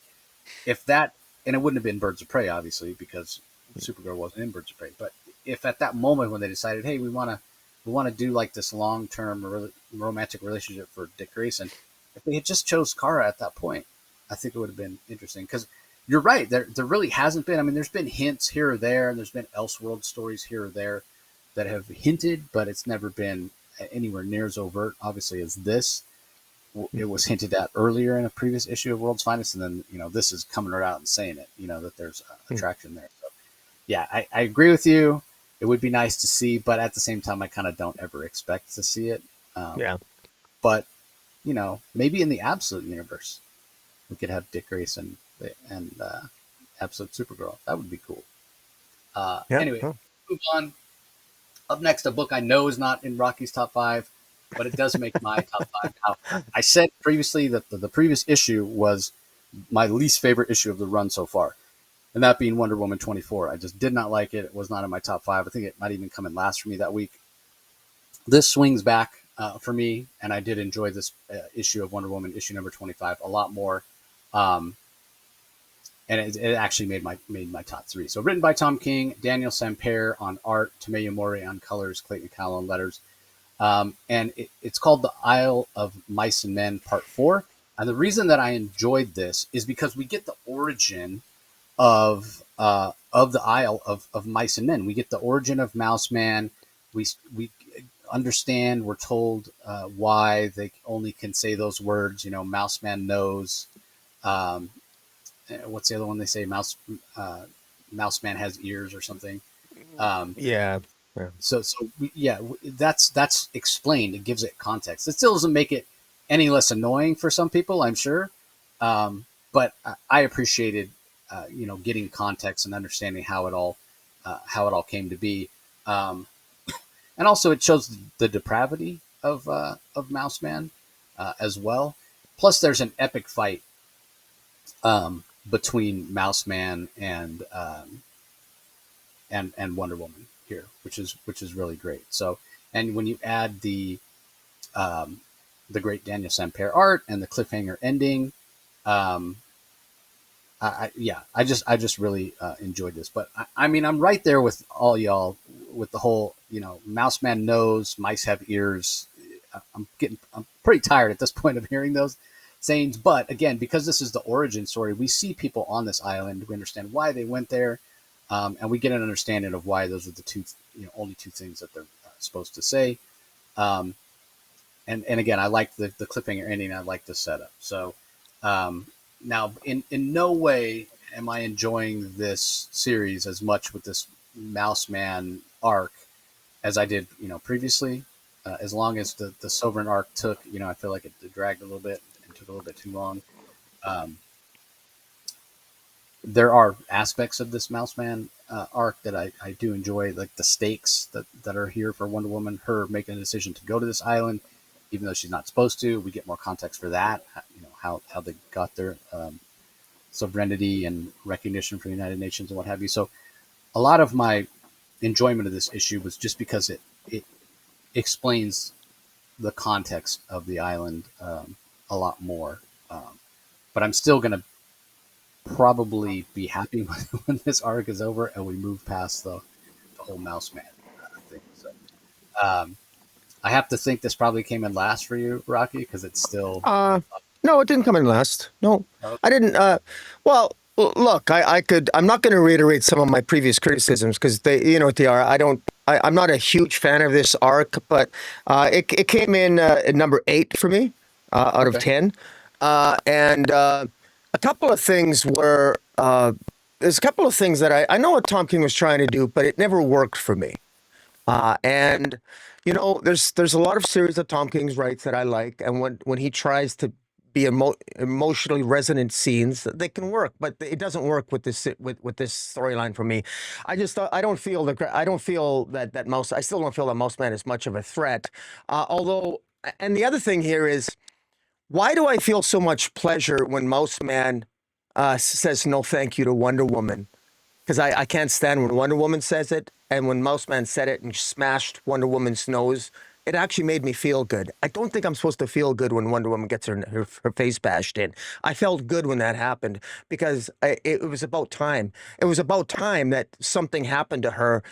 And it wouldn't have been Birds of Prey, obviously, because Supergirl wasn't in Birds of Prey. But if at that moment when they decided, hey, we want to do like this long-term romantic relationship for Dick Grayson, if they had just chose Kara at that point, I think it would have been interesting. Because you're right, there really hasn't been. I mean, there's been hints here or there, and there's been Elseworld stories here or there that have hinted, but it's never been anywhere near as overt, obviously, as this. It was hinted at earlier in a previous issue of World's Finest, and then this is coming right out and saying it. That there's attraction there. So, yeah, I agree with you. It would be nice to see, but at the same time, I kind of don't ever expect to see it. Um, Yeah. but maybe in the Absolute universe, we could have Dick Grayson and Absolute Supergirl. That would be cool. Yeah. Anyway, Huh. move on. Up next, a book I know is not in Rocky's top five, but it does make my top five. Now, I said previously that the previous issue was my least favorite issue of the run so far, and that being Wonder Woman 24. I just did not like it. It was not in my top five. I think it might even come in last for me that week. This swings back for me, and I did enjoy this issue of Wonder Woman, issue number 25, a lot more. Um, and it actually made my top three. So written by Tom King, Daniel Sampere on art, Tameya Mori on colors, Clayton Cagle on letters. And it's called The Isle of Mice and Men Part 4. And the reason that I enjoyed this is because we get the origin of the Isle of Mice and Men. We get the origin of Mouse Man. We understand, we're told why they only can say those words, Mouse Man knows. Um, what's the other one they say? Mouse Man has ears or something. Um, Yeah. Yeah. that's explained. It gives it context. It still doesn't make it any less annoying for some people, I'm sure. But I appreciated, getting context and understanding how it all came to be. Um, and also it shows the depravity of Mouse Man as well. Plus, there's an epic fight between Mouse Man and Wonder Woman here, which is really great. So, and when you add the great Daniel Sampere art and the cliffhanger ending, um, I just really enjoyed this. But I mean, I'm right there with all y'all with the whole, Mouse Man knows, mice have ears. I'm pretty tired at this point of hearing those sayings. But again, because this is the origin story, we see people on this island. We understand why they went there, and we get an understanding of why those are the only two things that they're supposed to say. Um, and again, I like the cliffhanger ending. I like the setup. So um, now, in no way am I enjoying this series as much with this Mouse Man arc as I did, previously. As long as the Sovereign arc took, I feel like it dragged a little bit and took a little bit too long. Um, there are aspects of this Mouse Man arc that I do enjoy, like the stakes that are here for Wonder Woman, her making a decision to go to this island, even though she's not supposed to. We get more context for that, how they got there, sovereignty and recognition from the United Nations and what have you. So a lot of my enjoyment of this issue was just because it explains the context of the island a lot more. But I'm still going to probably be happy when this arc is over and we move past the whole Mouse Man thing. So um, I have to think this probably came in last for you, Rocky, because it's still. Uh, no, it didn't come in last. No, Okay. I didn't. Well, look, I could. I'm not going to reiterate some of my previous criticisms because they, you know what they are. I don't. I'm not a huge fan of this arc, but it came in at number 8 for me out of Okay. 10, and a couple of things were. There's a couple of things that I know what Tom King was trying to do, but it never worked for me. And there's a lot of series of Tom King's writes that I like, and when he tries to be emotionally resonant scenes, they can work, but it doesn't work with this storyline for me. I don't feel that Mouse. I still don't feel that Mouse Man is much of a threat. Although, and the other thing here is, why do I feel so much pleasure when Mouse Man says no thank you to Wonder Woman? Because I can't stand when Wonder Woman says it, and when Mouse Man said it and smashed Wonder Woman's nose, it actually made me feel good. I don't think I'm supposed to feel good when Wonder Woman gets her face bashed in. I felt good when that happened because it was about time. It was about time that something happened to her,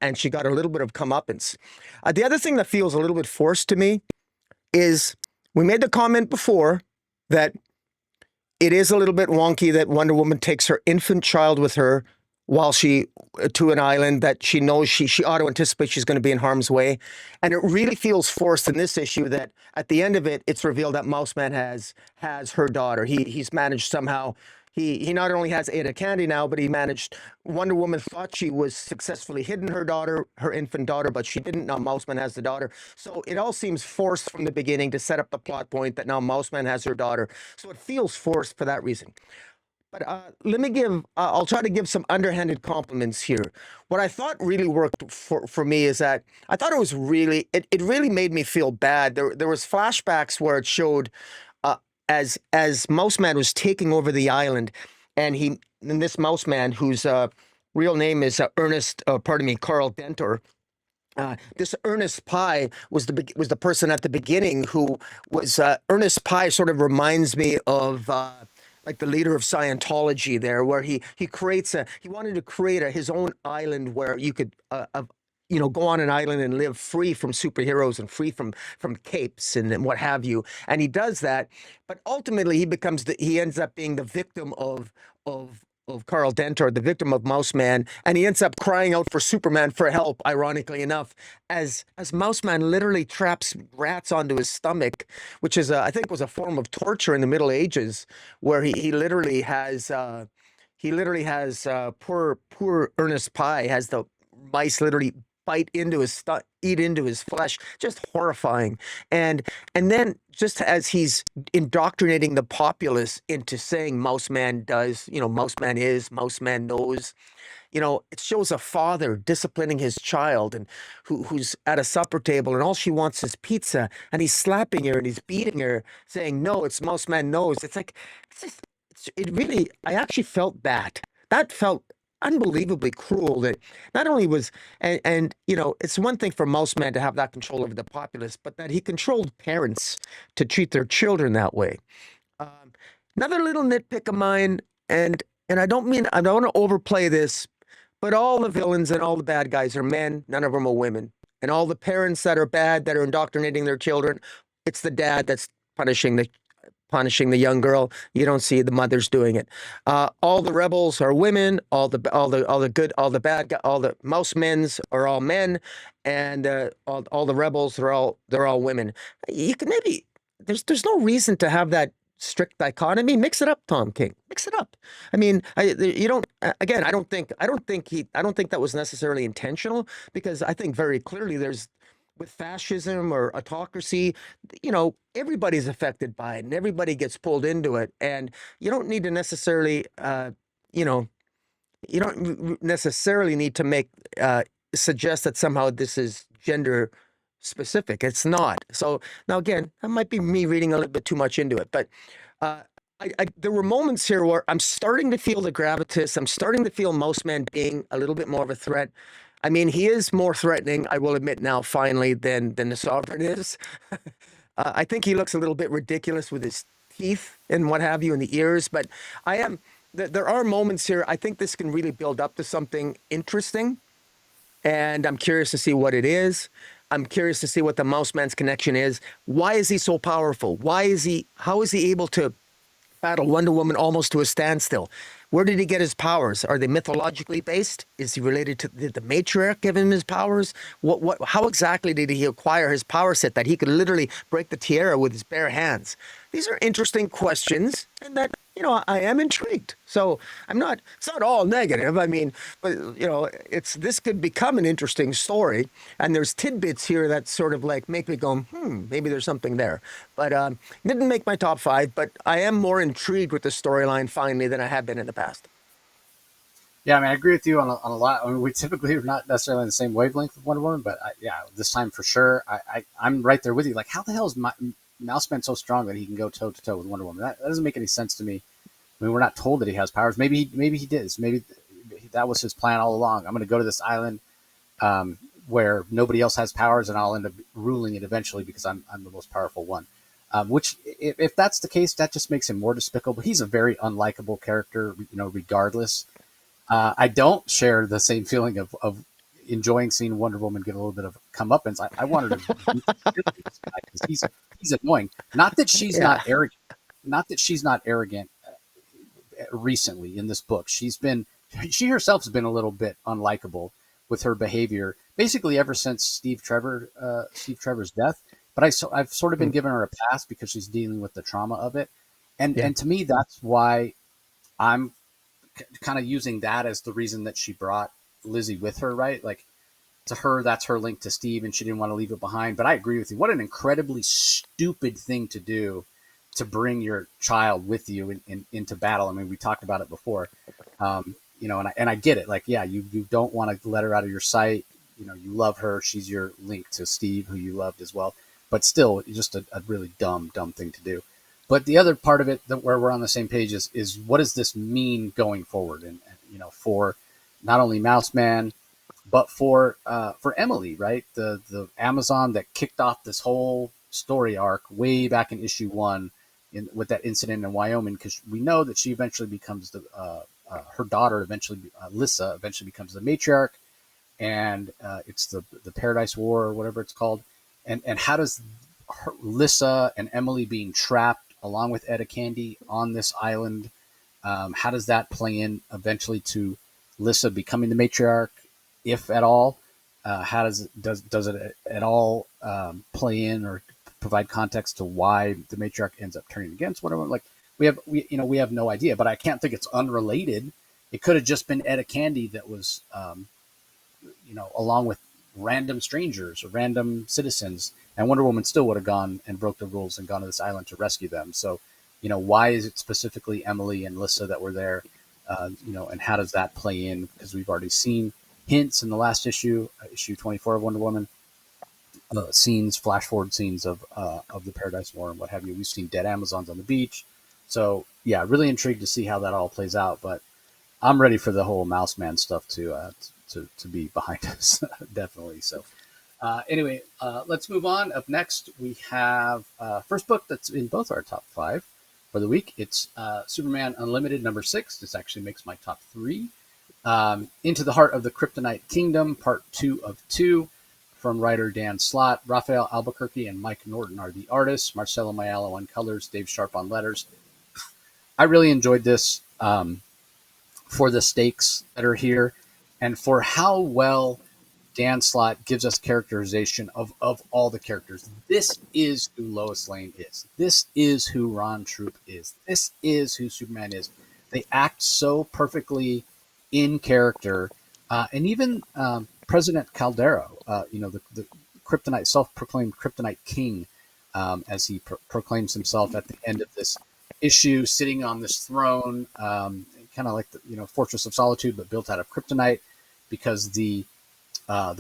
and she got a little bit of comeuppance. The other thing that feels a little bit forced to me is we made the comment before that it is a little bit wonky that Wonder Woman takes her infant child with her while she to an island that she knows she auto anticipates she's going to be in harm's way, and it really feels forced in this issue that at the end of it, it's revealed that Mouse Man has her daughter. He's managed somehow. he not only has Ada Candy now, but he managed. Wonder Woman thought she was successfully hidden her daughter, her infant daughter, but she didn't. Now Mouseman has the daughter, so it all seems forced from the beginning to set up the plot point that now Mouseman has her daughter. So it feels forced for that reason. But let me give, I'll try to give some underhanded compliments here. What I thought really worked for me is that I thought it was really, it really made me feel bad. There was flashbacks where it showed as Mouseman was taking over the island, and this Mouseman, whose real name is Carl Dentor. This Ernest Pye was the person at the beginning who was Ernest Pye. Sort of reminds me of like the leader of Scientology there, where he wanted to create his own island where you could go on an island and live free from superheroes and free from capes and what have you. And he does that, but ultimately he ends up being the victim of Carl Dentor, the victim of Mouseman, and he ends up crying out for Superman for help, ironically enough, as Mouseman literally traps rats onto his stomach, which is I think was a form of torture in the Middle Ages, where he literally has poor Ernest Pye has the mice literally eat into his flesh, just horrifying. And then just as he's indoctrinating the populace into saying Mouseman does, Mouseman knows, it shows a father disciplining his child and who's at a supper table and all she wants is pizza, and he's slapping her and he's beating her, saying, no, it's Mouseman knows. It's like, it really, I actually felt that. That felt unbelievably cruel, that not only was and it's one thing for Mouseman to have that control over the populace, but that he controlled parents to treat their children that way. Another little nitpick of mine, and I don't want to overplay this, but all the villains and all the bad guys are men, none of them are women. And all the parents that are bad, that are indoctrinating their children, it's the dad that's punishing the young girl. You don't see the mothers doing it. All the rebels are women. All the bad guys, all the mouse men's are all men, and all the rebels they're all women. You can maybe there's no reason to have that strict dichotomy. Mix it up, Tom King. Mix it up. I mean, you don't. Again, I don't think that was necessarily intentional, because I think very clearly with fascism or autocracy, everybody's affected by it and everybody gets pulled into it. And you don't need to necessarily, you don't necessarily need to suggest that somehow this is gender specific. It's not. So now, again, that might be me reading a little bit too much into it, but there were moments here where I'm starting to feel the gravitas. I'm starting to feel Mouseman being a little bit more of a threat. I mean, he is more threatening, I will admit now, finally, than the Sovereign is. I think he looks a little bit ridiculous with his teeth and what have you, and the ears. But there are moments here. I think this can really build up to something interesting, and I'm curious to see what it is. I'm curious to see what the Mouseman's connection is. Why is he so powerful? How is he able to battle Wonder Woman almost to a standstill? Where did he get his powers? Are they mythologically based? Is he related to the matriarch give him his powers? How exactly did he acquire his power set that he could literally break the tiara with his bare hands? These are interesting questions, and that, I am intrigued. So it's not all negative. I mean, but this could become an interesting story, and there's tidbits here that sort of like make me go, maybe there's something there. But didn't make my top 5, but I am more intrigued with the storyline finally than I have been in the past. Yeah, I mean, I agree with you on a lot. I mean, we typically are not necessarily on the same wavelength with Wonder Woman, but this time for sure, I'm right there with you. Like, how the hell is Mouseman so strong that he can go toe to toe with Wonder Woman? That doesn't make any sense to me. I mean, we're not told that he has powers. Maybe he did. Maybe that was his plan all along. I'm going to go to this island where nobody else has powers, and I'll end up ruling it eventually because I'm the most powerful one. Which, if that's the case, that just makes him more despicable. He's a very unlikable character, regardless. I don't share the same feeling of enjoying seeing Wonder Woman get a little bit of comeuppance. I wanted to because he's annoying. Not that she's not arrogant. Not that she's not arrogant. Recently in this book, she herself has been a little bit unlikable with her behavior, basically ever since Steve Trevor's death. But I've sort of been giving her a pass because she's dealing with the trauma of it, and to me that's why I'm kind of using that as the reason that she brought Lizzie with her, right? Like, to her, that's her link to Steve, and she didn't want to leave it behind. But I agree with you. What an incredibly stupid thing to do, to bring your child with you into battle. I mean, we talked about it before, and I get it. Like, yeah, you don't want to let her out of your sight. You love her. She's your link to Steve, who you loved as well. But still, just a really dumb thing to do. But the other part of it where we're on the same page is what does this mean going forward? And for not only Mouseman, but for Emily, right? The Amazon that kicked off this whole story arc way back in issue 1, with that incident in Wyoming, because we know that she eventually becomes her daughter Lissa eventually becomes the matriarch, and it's the Paradise War or whatever it's called, and how does Lissa and Emily being trapped along with Etta Candy on this island, how does that play in eventually to Lissa becoming the matriarch, if at all? How does it at all play in or provide context to why the matriarch ends up turning against whatever? Like, we have no idea, but I can't think it's unrelated. It could have just been Etta Candy that was, along with random strangers or random citizens, and Wonder Woman still would have gone and broke the rules and gone to this island to rescue them. So, why is it specifically Emily and Lissa that were there? And how does that play in? Because we've already seen hints in the last issue 24 of Wonder Woman, flash forward scenes of the Paradise War and what have you. We've seen dead Amazons on the beach. So yeah, really intrigued to see how that all plays out. But I'm ready for the whole Mouseman stuff to be behind us, definitely. So anyway, let's move on. Up next, we have first book that's in both our top 5 for the week. It's Superman Unlimited #6. This actually makes my top 3. Into the Heart of the Kryptonite Kingdom, Part 2 of 2, from writer Dan Slott. Rafael, Alberquerke, and Mike Norton are the artists. Marcelo Mayalo on colors, Dave Sharp on letters. I really enjoyed this for the stakes that are here and for how well Dan Slott gives us characterization of all the characters. This is who Lois Lane is. This is who Ron Troop is. This is who Superman is. They act so perfectly in character. And even President Caldero, the Kryptonite, self-proclaimed Kryptonite king, as he proclaims himself at the end of this issue, sitting on this throne, kind of like the Fortress of Solitude, but built out of kryptonite, because the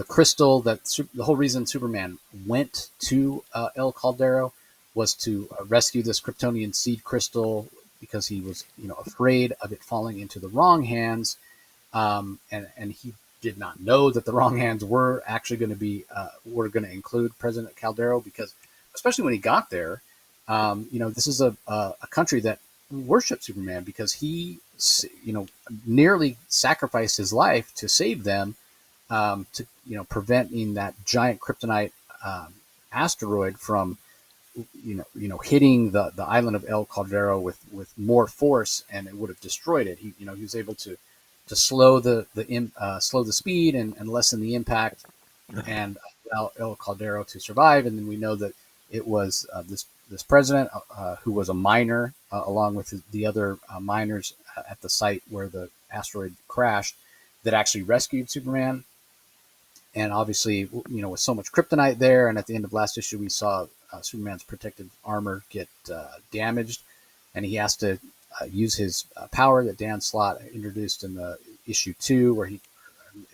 crystal the whole reason Superman went to El Caldero was to rescue this Kryptonian seed crystal, because he was afraid of it falling into the wrong hands, and he did not know that the wrong hands were actually going to be were going to include President Caldero, because especially when he got there, this is a country that worships Superman, because he nearly sacrificed his life to save them, to preventing that giant kryptonite asteroid from hitting the island of El Caldero with more force, and it would have destroyed it. He was able to slow the speed and lessen the impact, and allow El Caldero to survive. And then we know that it was this president, who was a miner, along with the other miners at the site where the asteroid crashed, that actually rescued Superman. And obviously, with so much kryptonite there, and at the end of last issue, we saw Superman's protective armor get damaged, and he has to use his power that Dan Slott introduced in the issue 2,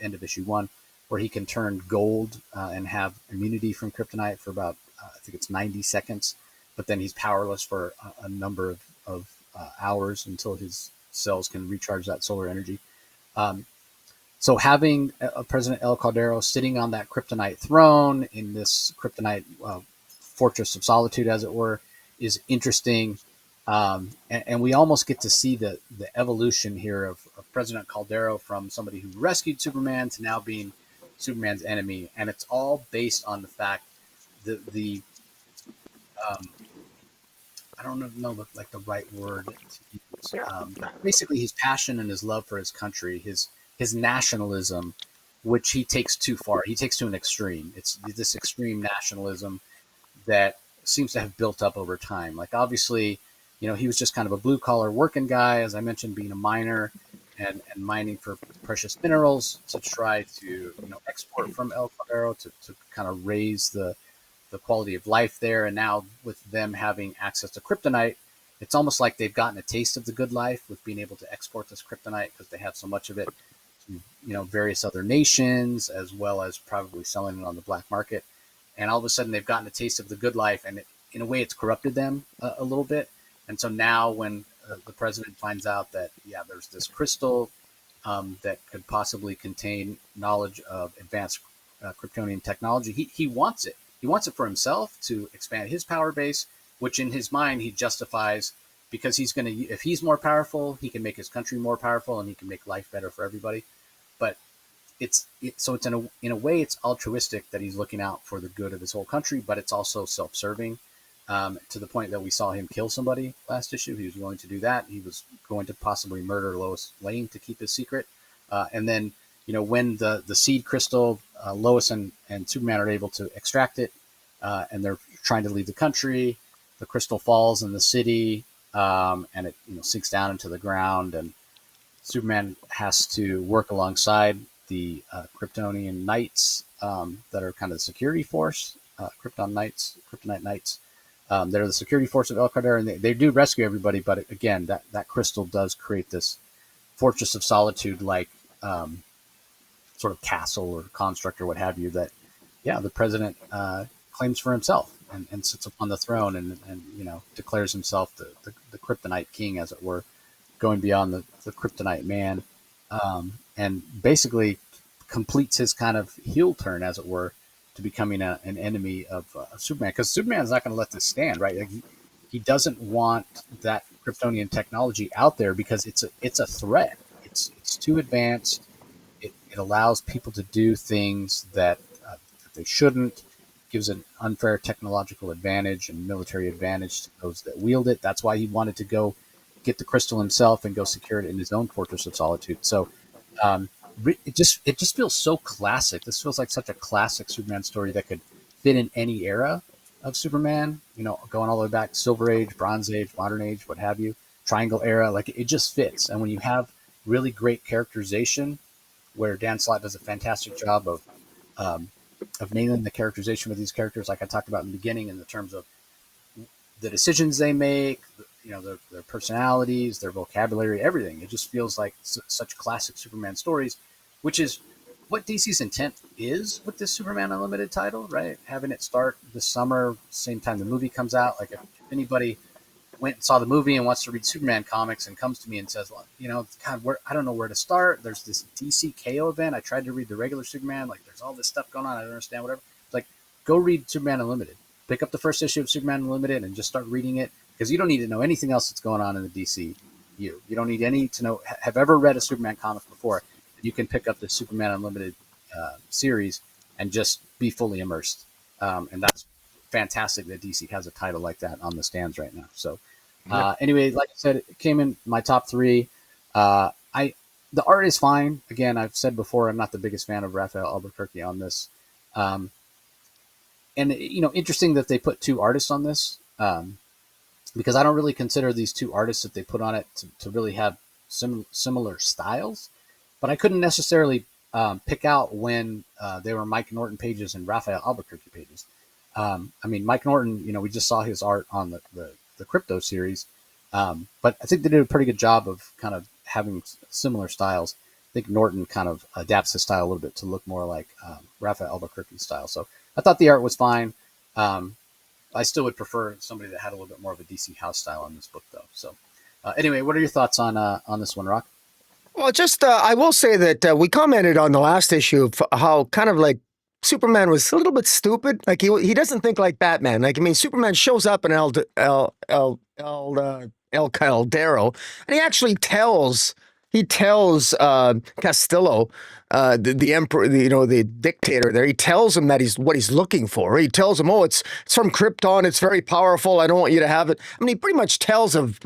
end of issue 1, where he can turn gold and have immunity from kryptonite for about, I think it's 90 seconds, but then he's powerless for a number of hours until his cells can recharge that solar energy. So having President El Caldero sitting on that kryptonite throne in this kryptonite Fortress of Solitude, as it were, is interesting. And we almost get to see the evolution here of President Caldero from somebody who rescued Superman to now being Superman's enemy. And it's all based on the fact that I don't know the right word to use. Basically, his passion and his love for his country, his nationalism, which he takes too far. He takes to an extreme. It's this extreme nationalism that seems to have built up over time. Like, obviously, he was just kind of a blue collar working guy, as I mentioned, being a miner and mining for precious minerals to try to export from El Caldero to kind of raise the quality of life there. And now with them having access to kryptonite, it's almost like they've gotten a taste of the good life with being able to export this kryptonite because they have so much of it to various other nations, as well as probably selling it on the black market. And all of a sudden they've gotten a taste of the good life, and in a way it's corrupted them a little bit. And so now when the president finds out that there's this crystal that could possibly contain knowledge of advanced Kryptonian technology, he wants it. He wants it for himself to expand his power base, which in his mind he justifies because if he's more powerful, he can make his country more powerful and he can make life better for everybody. But it's in a way it's altruistic that he's looking out for the good of his whole country, but it's also self-serving to the point that we saw him kill somebody last issue. He was willing to do that. He was going to possibly murder Lois Lane to keep his secret. And then, when the seed crystal, Lois and Superman are able to extract it, and they're trying to leave the country, the crystal falls in the city, and it sinks down into the ground, and Superman has to work alongside the Kryptonian Knights that are kind of the security force, Kryptonite Knights. They're the security force of El Caldero, and they do rescue everybody. But again, that crystal does create this Fortress of Solitude like sort of castle or construct or what have you that, the president claims for himself and sits upon the throne and declares himself the Kryptonite king, as it were, going beyond the Kryptonite man, and basically completes his kind of heel turn, as it were, to becoming an enemy of Superman, because Superman is not going to let this stand, right? Like he doesn't want that Kryptonian technology out there because it's a threat. It's too advanced. It allows people to do things that they shouldn't. Gives an unfair technological advantage and military advantage to those that wield it. That's why he wanted to go get the crystal himself and go secure it in his own Fortress of Solitude. So it just feels so classic. This feels like such a classic Superman story that could fit in any era of Superman, going all the way back, Silver Age, Bronze Age, Modern Age, what have you, Triangle era. Like it just fits. And when you have really great characterization, where Dan Slott does a fantastic job of nailing the characterization of these characters, like I talked about in the beginning, in the terms of the decisions they make, their personalities, their vocabulary, everything. It just feels like such classic Superman stories, which is what DC's intent is with this Superman Unlimited title, right? Having it start this summer, same time the movie comes out. Like if anybody went and saw the movie and wants to read Superman comics and comes to me and says, well, God, I don't know where to start. There's this DC KO event. I tried to read the regular Superman. Like there's all this stuff going on. I don't understand, whatever. Like go read Superman Unlimited. Pick up the first issue of Superman Unlimited and just start reading it, because you don't need to know anything else that's going on in the DCU. You don't need to have ever read a Superman comic before. You can pick up the Superman Unlimited series and just be fully immersed. And that's fantastic that DC has a title like that on the stands right now. So anyway, like I said, it came in my top 3. The art is fine. Again, I've said before, I'm not the biggest fan of Rafael Alberquerque on this. And, interesting that they put 2 artists on this, because I don't really consider these 2 artists that they put on it to really have similar styles. But I couldn't necessarily pick out when they were Mike Norton pages and Rafael Alberquerque pages. Mike Norton, we just saw his art on the Krypto series, but I think they did a pretty good job of kind of having similar styles. I think Norton kind of adapts his style a little bit to look more like Rafael Alberquerque's style. So I thought the art was fine. I still would prefer somebody that had a little bit more of a DC house style on this book, though. So anyway, what are your thoughts on this one, Rock? Well, just I will say that we commented on the last issue of how kind of like Superman was a little bit stupid. Like he doesn't think like Batman. Like Superman shows up in El Caldero, and he actually tells Castillo, the emperor, the dictator there. He tells him that what he's looking for. He tells him, "Oh, it's from Krypton. It's very powerful. I don't want you to have it." He pretty much tells of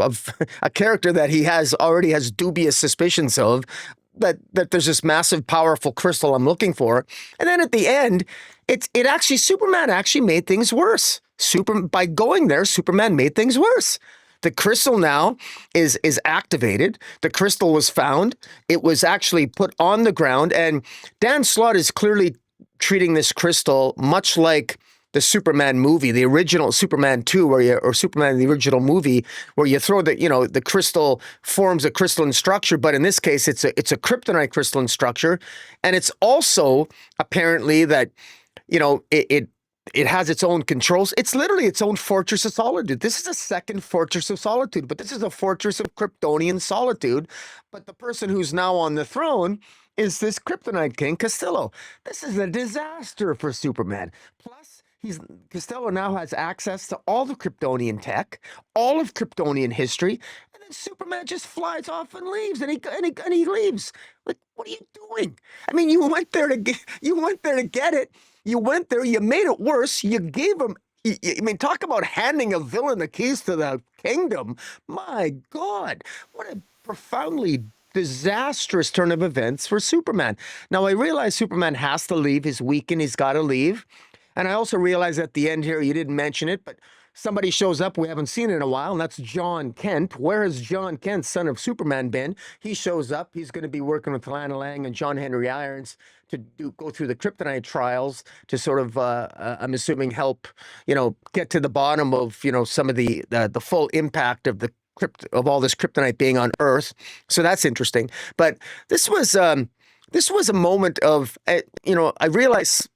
a character that he already has dubious suspicions of, that there's this massive, powerful crystal I'm looking for. And then at the end, Superman actually made things worse. By going there, Superman made things worse. The crystal now is activated. The crystal was found. It was actually put on the ground, and Dan Slott is clearly treating this crystal much like the Superman movie, the original Superman 2, or Superman the original movie, where you throw the crystal forms a crystalline structure, but in this case it's a kryptonite crystalline structure, and it's also apparently that it has its own controls. It's literally its own fortress of solitude. This is a second fortress of solitude, but this is a fortress of Kryptonian solitude. But the person who's now on the throne is this Kryptonite King, Castillo. This is a disaster for Superman. Plus, Castillo now has access to all the Kryptonian tech, all of Kryptonian history, and then Superman just flies off and leaves, and he leaves. Like, what are you doing? I mean, you went there to get it. You went there, you made it worse. You gave him, I mean, talk about handing a villain the keys to the kingdom. My God, what a profoundly disastrous turn of events for Superman. Now, I realize Superman has to leave. He's weakened. He's got to leave. And I also realize at the end here, you didn't mention it, but somebody shows up we haven't seen in a while, and that's John Kent. Where has John Kent, son of Superman, been? He shows up. He's going to be working with Lana Lang and John Henry Irons to go through the kryptonite trials to sort of, I'm assuming, help, get to the bottom of, some of the full impact of all this kryptonite being on Earth. So that's interesting. But this was a moment of, I realize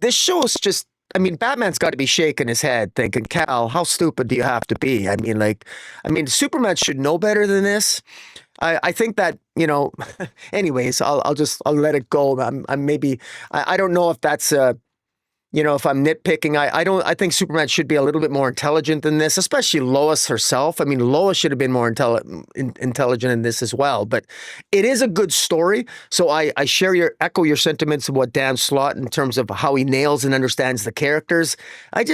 this show is just, I mean, Batman's got to be shaking his head thinking, Cal, how stupid do you have to be? I mean, Superman should know better than this. I think that, anyways, I'll let it go. I don't know if that's, if I'm nitpicking, I think Superman should be a little bit more intelligent than this, especially Lois herself. I mean, Lois should have been more intelligent in this as well, but it is a good story. So I echo your sentiments of what Dan Slott in terms of how he nails and understands the characters. I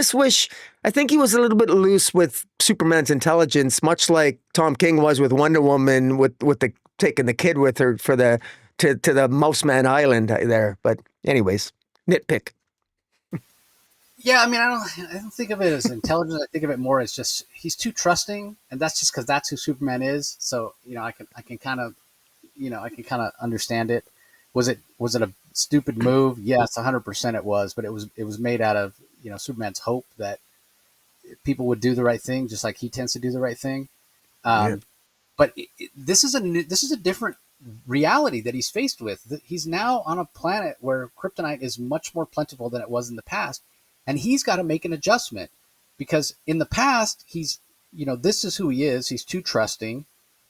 think he was a little bit loose with Superman's intelligence, much like Tom King was with Wonder Woman with taking the kid with her to the Mouseman Island there. But anyways, nitpick. Yeah, I mean, I don't think of it as intelligence. I think of it more as just he's too trusting, and that's just because that's who Superman is. So I can kind of understand it. Was it a stupid move? Yes, 100% it was. But it was made out of Superman's hope that people would do the right thing, just like he tends to do the right thing. But this is a different reality that he's faced with. He's now on a planet where kryptonite is much more plentiful than it was in the past. And he's got to make an adjustment because in the past, this is who he is. He's too trusting,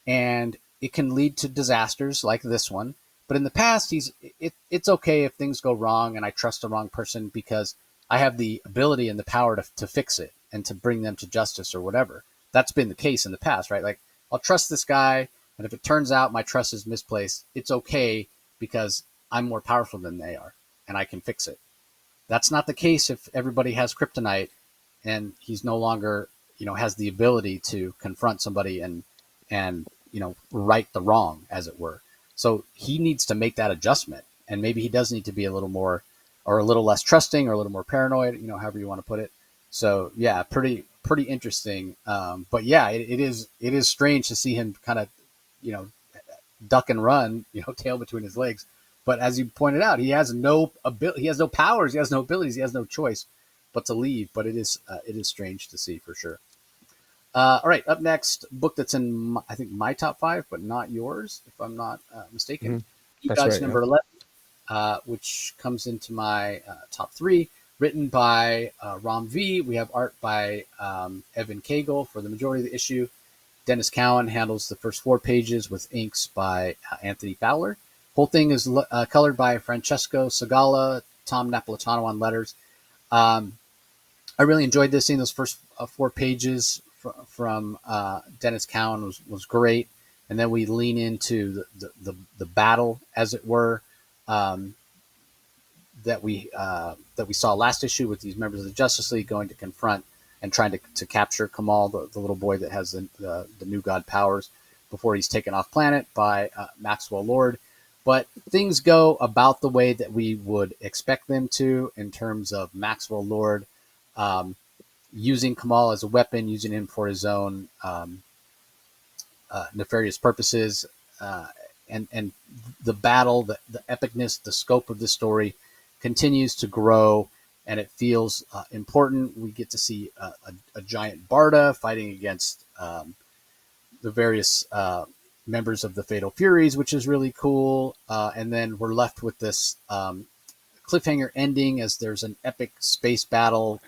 and it can lead to disasters like this one. But in the past, it's okay if things go wrong and I trust the wrong person because I have the ability and the power to fix it and to bring them to justice or whatever. That's been the case in the past, right? Like, I'll trust this guy, and if it turns out my trust is misplaced, it's okay because I'm more powerful than they are and I can fix it. That's not the case if everybody has kryptonite and he's no longer, has the ability to confront somebody and right the wrong, as it were. So he needs to make that adjustment. And maybe he does need to be a little more or a little less trusting or a little more paranoid, however you want to put it. So yeah, pretty interesting. But yeah, it is strange to see him kind of, duck and run, tail between his legs. But as you pointed out, he has no ability, he has no powers, he has no abilities, he has no choice but to leave. But it is strange to see for sure. All right, up next, book that's in I think my top 5, but not yours, if I'm not mistaken. Mm-hmm. That's right, number 11, which comes into my top 3. Written by Ram V. We have art by Evan Cagle for the majority of the issue. Dennis Cowan handles the first 4 pages with inks by Anthony Fowler. Whole thing is colored by Francesco Segala, Tom Napolitano on letters. I really enjoyed this. Seeing those first 4 pages from Dennis Cowan was great, and then we lean into the battle, as it were, that we saw last issue with these members of the Justice League going to confront and trying to capture Kamal, the little boy that has the new god powers, before he's taken off planet by Maxwell Lord. But things go about the way that we would expect them to in terms of Maxwell Lord, using Kamal as a weapon, using him for his own nefarious purposes, and the battle, the epicness, the scope of the story continues to grow, and it feels important. We get to see a giant Barda fighting against the various members of the Fatal Furies, which is really cool. And then we're left with this cliffhanger ending as there's an epic space battle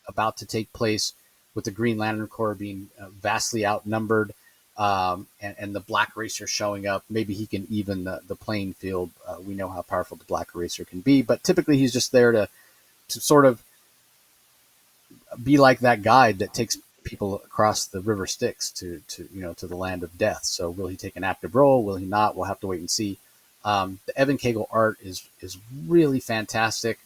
about to take place with the Green Lantern Corps being vastly outnumbered, and the Black Racer showing up. Maybe he can even the playing field. We know how powerful the Black Racer can be, but typically he's just there to sort of be like that guide that takes people across the river Styx to the land of death. So will he take an active role? Will he not? We'll have to wait and see. The Evan Cagle art is really fantastic.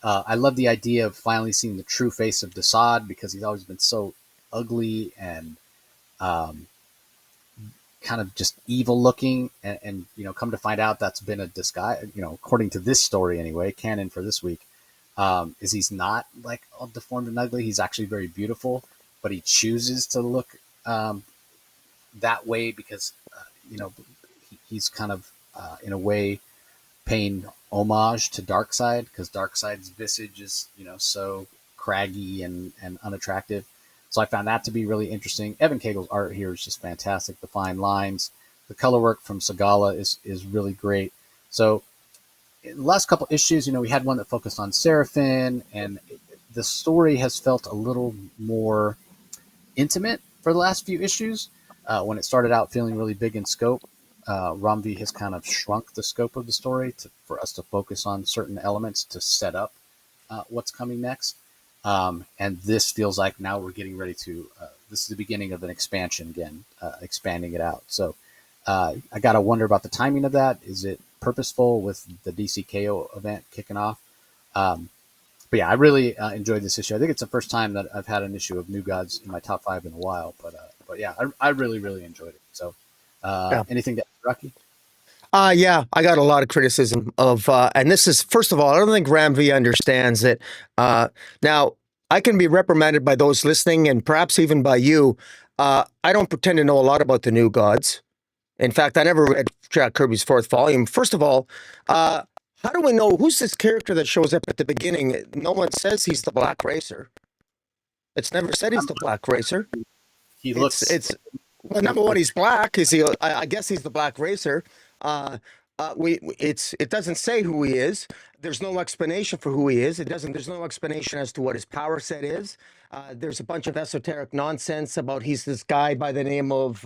I love the idea of finally seeing the true face of Desaad, because he's always been so ugly and kind of just evil looking, and come to find out that's been a disguise, according to this story anyway, canon for this week, is he's not like all deformed and ugly. He's actually very beautiful, but he chooses to look that way because he's kind of in a way paying homage to Darkseid, because Darkseid's visage is so craggy and unattractive. So I found that to be really interesting. Evan Cagle's art here is just fantastic. The fine lines, the color work from Sagala is really great. So in the last couple issues, we had one that focused on Seraphin, and the story has felt a little more intimate for the last few issues. When it started out feeling really big in scope, Ramvi has kind of shrunk the scope of the story for us to focus on certain elements to set up what's coming next. And this feels like now we're getting ready to, this is the beginning of an expansion again, expanding it out. So I got to wonder about the timing of that. Is it purposeful with the DCKO event kicking off? But yeah, I really enjoyed this issue. I think it's the first time that I've had an issue of New Gods in my top 5 in a while. But yeah, I really, really enjoyed it. So anything to add, Rocky? Yeah, I got a lot of criticism of, and this is, first of all, I don't think Ramvi understands it. Now, I can be reprimanded by those listening and perhaps even by you. I don't pretend to know a lot about the New Gods. In fact, I never read Jack Kirby's 4th volume. First of all, how do we know who's this character that shows up at the beginning? No one says he's the Black Racer. It's never said he's the Black Racer. He looks. Well, number one, he's black. Is he? I guess he's the Black Racer. It doesn't say who he is. There's no explanation for who he is. There's no explanation as to what his power set is. There's a bunch of esoteric nonsense about he's this guy by the name of,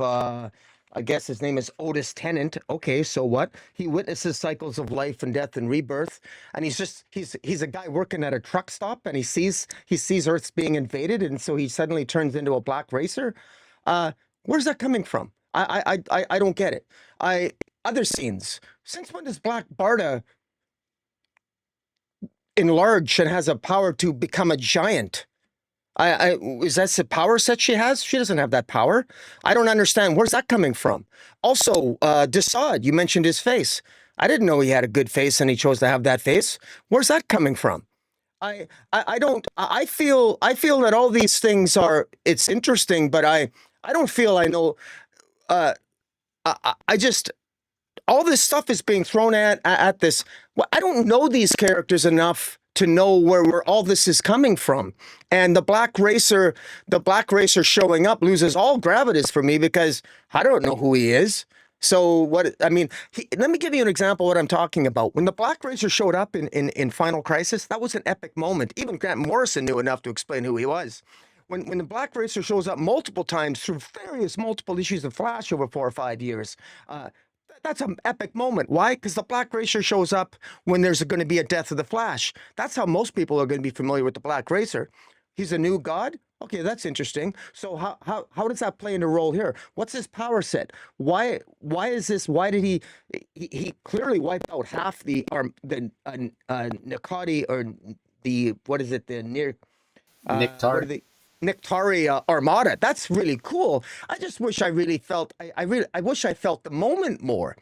I guess his name is Otis Tennant. Okay, so what? He witnesses cycles of life and death and rebirth, and he's a guy working at a truck stop, and he sees Earth's being invaded, and so he suddenly turns into a Black Racer. Where's that coming from? I don't get it. Other scenes. Since when does Black Barda enlarge and has a power to become a giant? Is that the power set she has? She doesn't have that power. I don't understand. Where's that coming from? Also, Desaad, you mentioned his face. I didn't know he had a good face and he chose to have that face. Where's that coming from? I feel that all these things it's interesting, but I don't feel I know. I just, all this stuff is being thrown at this. Well, I don't know these characters enough to know where all this is coming from. And the Black Racer showing up loses all gravitas for me because I don't know who he is. So let me give you an example of what I'm talking about. When the Black Racer showed up in Final Crisis, that was an epic moment. Even Grant Morrison knew enough to explain who he was. When the Black Racer shows up multiple times through multiple issues of Flash over 4 or 5 years, that's an epic moment. Why? Because the Black Racer shows up when there's going to be a death of the Flash. That's how most people are going to be familiar with the Black Racer. He's a new god? Okay, that's interesting. So how does that play into role here? What's his power set? Why is this? Why did he clearly wiped out half the Nikati, or the, what is it, the near Niktari Armada. That's really cool. I just wish I really felt, I wish I felt the moment more.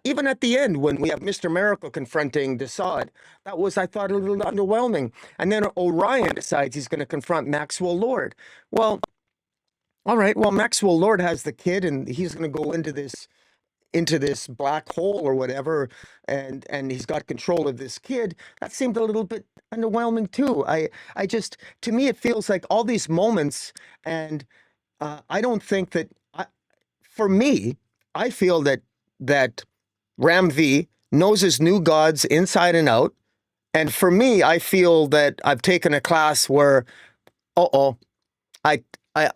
Even at the end, when we have Mr. Miracle confronting Desaad, that was, I thought, a little underwhelming. And then Orion decides he's going to confront Maxwell Lord. Well, all right. Well, Maxwell Lord has the kid, and he's going to go into this black hole or whatever, and he's got control of this kid. That seemed a little bit underwhelming too. I just, to me, it feels like all these moments, and I don't think that for me, I feel that Ram V knows his new gods inside and out. And for me, I feel that I've taken a class where, I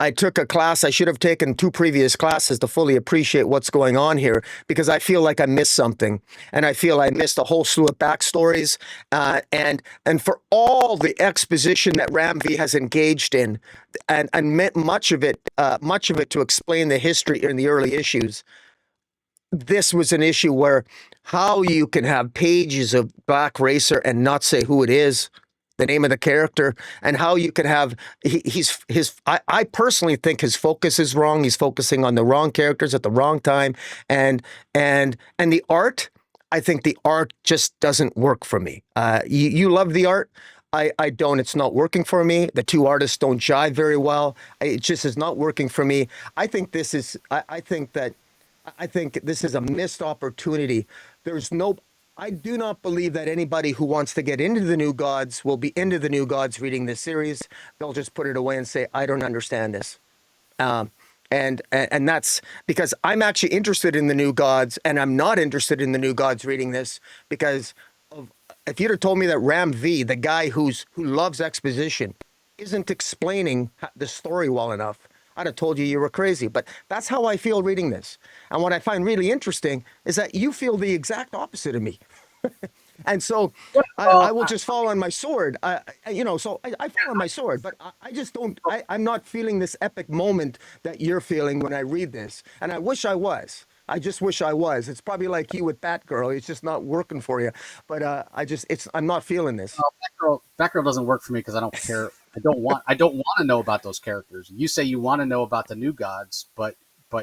I took a class. I should have taken 2 previous classes to fully appreciate what's going on here, because I feel like I missed something, and I feel I missed a whole slew of backstories, and for all the exposition that Ram V has engaged in, and meant much of it to explain the history in the early issues. This was an issue where how you can have pages of Black Racer and not say who it is, the name of the character, and how you can have I personally think his focus is wrong. He's focusing on the wrong characters at the wrong time, and the art. I think the art just doesn't work for me. You love the art. I don't. It's not working for me. The 2 artists don't jive very well. It just is not working for me. I think this is. I think this is a missed opportunity. I do not believe that anybody who wants to get into the New Gods will be into the New Gods reading this series. They'll just put it away and say, I don't understand this. And that's because I'm actually interested in the New Gods, and I'm not interested in the New Gods reading this because if you'd have told me that Ram V, the guy who loves exposition, isn't explaining the story well enough, I'd have told you were crazy. But that's how I feel reading this. And what I find really interesting is that you feel the exact opposite of me. And so I will just fall on my sword. I fall on my sword, but I just don't, I'm not feeling this epic moment that you're feeling when I read this. And I wish I was. I just wish I was. It's probably like you with Batgirl. It's just not working for you. But I'm not feeling this. Batgirl doesn't work for me because I don't care. I don't want to know about those characters. You say you want to know about the New Gods, but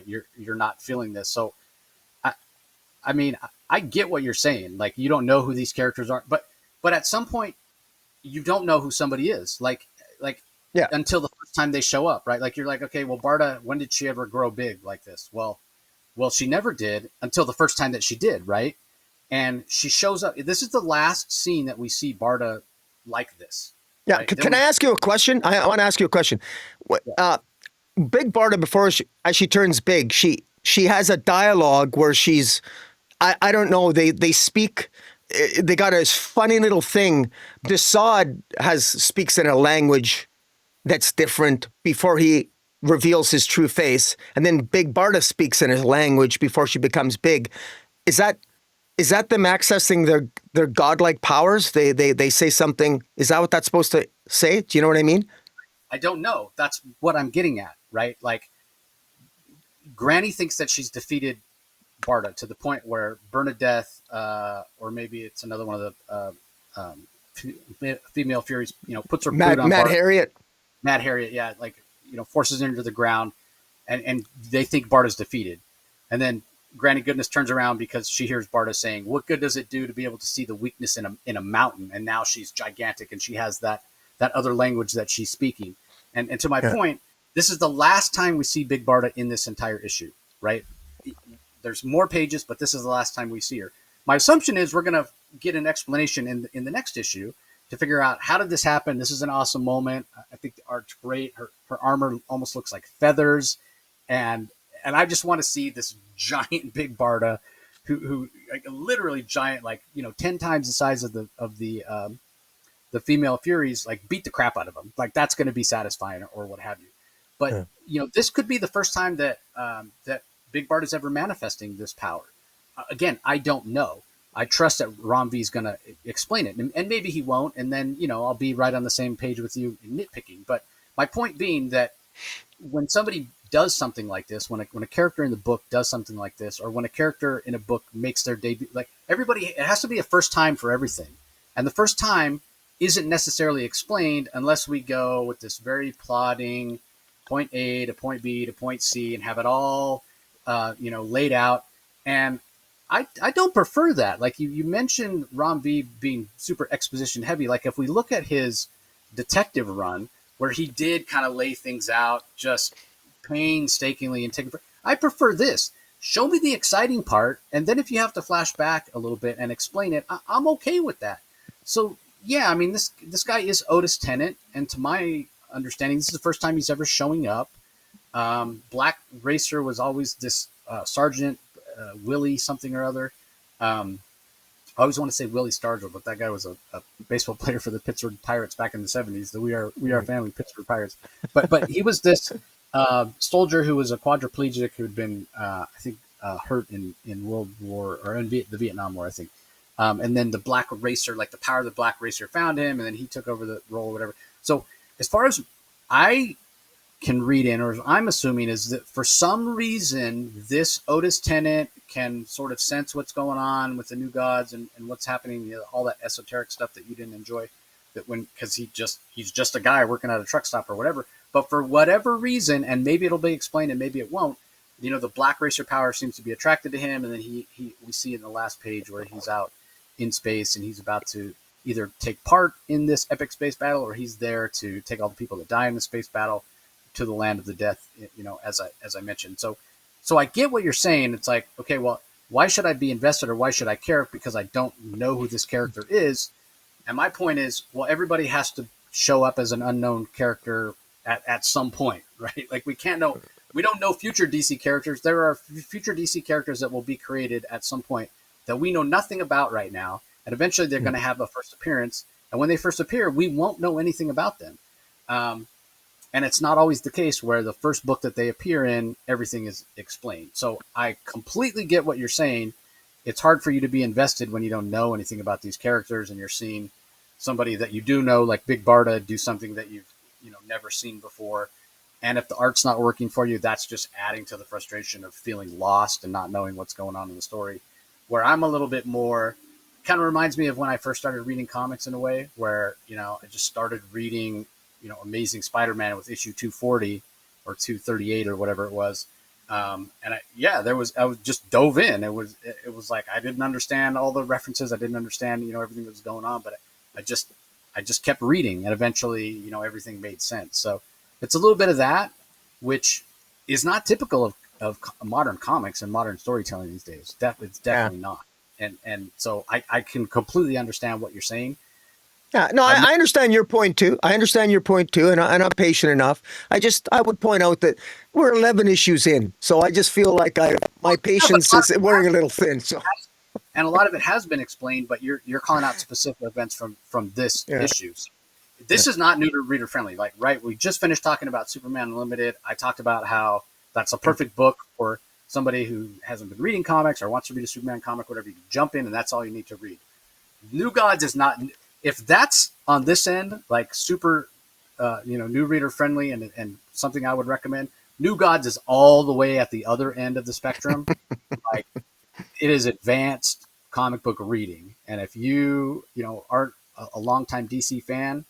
you're not feeling this. So, I mean, I get what you're saying. Like, you don't know who these characters are, but at some point, you don't know who somebody is. Like yeah, until the first time they show up, right? Like, you're like, okay, well, Barda, when did she ever grow big like this? Well, she never did until the first time that she did, right? And she shows up. This is the last scene that we see Barda like this. Yeah. Right? Can I ask you a question? I want to ask you a question. Big Barda, before as she turns big, she has a dialogue where she's, I don't know, they speak, they got a funny little thing. Desaad speaks in a language that's different before he reveals his true face, and then Big Barda speaks in his language before she becomes big. Is that them accessing their godlike powers? They say something. Is that what that's supposed to say? Do you know what I mean? I don't know. That's what I'm getting at, right? Like, Granny thinks that she's defeated Barda to the point where Bernadette, or maybe it's another one of the female Furies, puts her boot on Mad Barda. Harriet. Mad Harriet, yeah, like, forces her into the ground, and they think Barda's defeated. And then Granny Goodness turns around because she hears Barda saying, what good does it do to be able to see the weakness in a mountain? And now she's gigantic, and she has that other language that she's speaking. And to my point, this is the last time we see Big Barda in this entire issue, right? There's more pages, but this is the last time we see her. My assumption is we're going to get an explanation in the next issue to figure out, how did this happen? This is an awesome moment. I think the art's great. Her armor almost looks like feathers. And I just want to see this giant Big Barda who like, literally giant, like, 10 times the size of the female Furies, like, beat the crap out of them. Like, that's going to be satisfying or what have you. But, this could be the first time that Big Barda's ever manifesting this power. Again, I don't know. I trust that Ram V is going to explain it, and maybe he won't. And then, I'll be right on the same page with you nitpicking. But my point being that when somebody does something like this, when a character in the book does something like this, or when a character in a book makes their debut, like, everybody, it has to be a first time for everything. And the first time isn't necessarily explained unless we go with this very plodding point A to point B to point C and have it all, laid out. And I don't prefer that. Like you mentioned Rom V being super exposition heavy. Like if we look at his detective run, where he did kind of lay things out just painstakingly and take. I prefer this. Show me the exciting part, and then if you have to flash back a little bit and explain it, I'm okay with that. So yeah, I mean this guy is Otis Tennant, and to my understanding, this is the first time he's ever showing up. Black Racer was always this Sergeant Willie something or other. I always want to say Willie Stargell, but that guy was a baseball player for the Pittsburgh Pirates back in the 70s. The We Are Family Pittsburgh Pirates. But he was this soldier who was a quadriplegic who had been I think hurt in World War or in the Vietnam War, I think. And then the Black Racer, like the power of the Black Racer, found him, and then he took over the role or whatever. So as far as I can read in, or I'm assuming, is that for some reason this Otis Tennant can sort of sense what's going on with the New Gods and what's happening, you know, all that esoteric stuff that you didn't enjoy, that when because he's just a guy working at a truck stop or whatever. But for whatever reason, and maybe it'll be explained and maybe it won't, you know, the Black Racer power seems to be attracted to him, and then we see in the last page where he's out in space and he's about to either take part in this epic space battle or he's there to take all the people that die in the space battle to the land of the death, you know, as I mentioned. So I get what you're saying. It's like, okay, well, why should I be invested or why should I care? Because I don't know who this character is. And my point is, well, everybody has to show up as an unknown character at some point, right? Like we don't know future DC characters. There are future DC characters that will be created at some point that we know nothing about right now. And eventually they're going to have a first appearance. And when they first appear, we won't know anything about them. And it's not always the case where the first book that they appear in, everything is explained. So I completely get what you're saying. It's hard for you to be invested when you don't know anything about these characters and you're seeing somebody that you do know, like Big Barda, do something that you've never seen before. And if the art's not working for you, that's just adding to the frustration of feeling lost and not knowing what's going on in the story. Where I'm a little bit more, kind of reminds me of when I first started reading comics in a way where, I just started reading Amazing Spider-Man with issue 240 or 238 or whatever it was. And I was just dove in. It was like, I didn't understand all the references. I didn't understand, everything that was going on, but I just kept reading and eventually, everything made sense. So it's a little bit of that, which is not typical of modern comics and modern storytelling these days. It's definitely not. And so I can completely understand what you're saying. Yeah, no, I understand your point too. And I'm patient enough. I would point out that we're 11 issues in, so I just feel like my patience is wearing a little thin. So, and a lot of it has been explained, but you're calling out specific events from this issue. This is not new to reader friendly. Like, right, we just finished talking about Superman Unlimited. I talked about how that's a perfect book for somebody who hasn't been reading comics or wants to read a Superman comic, whatever. You can jump in, and that's all you need to read. New Gods is not. If that's on this end, like super, new reader friendly and something I would recommend, New Gods is all the way at the other end of the spectrum. Like, it is advanced comic book reading. And if you aren't a longtime DC fan,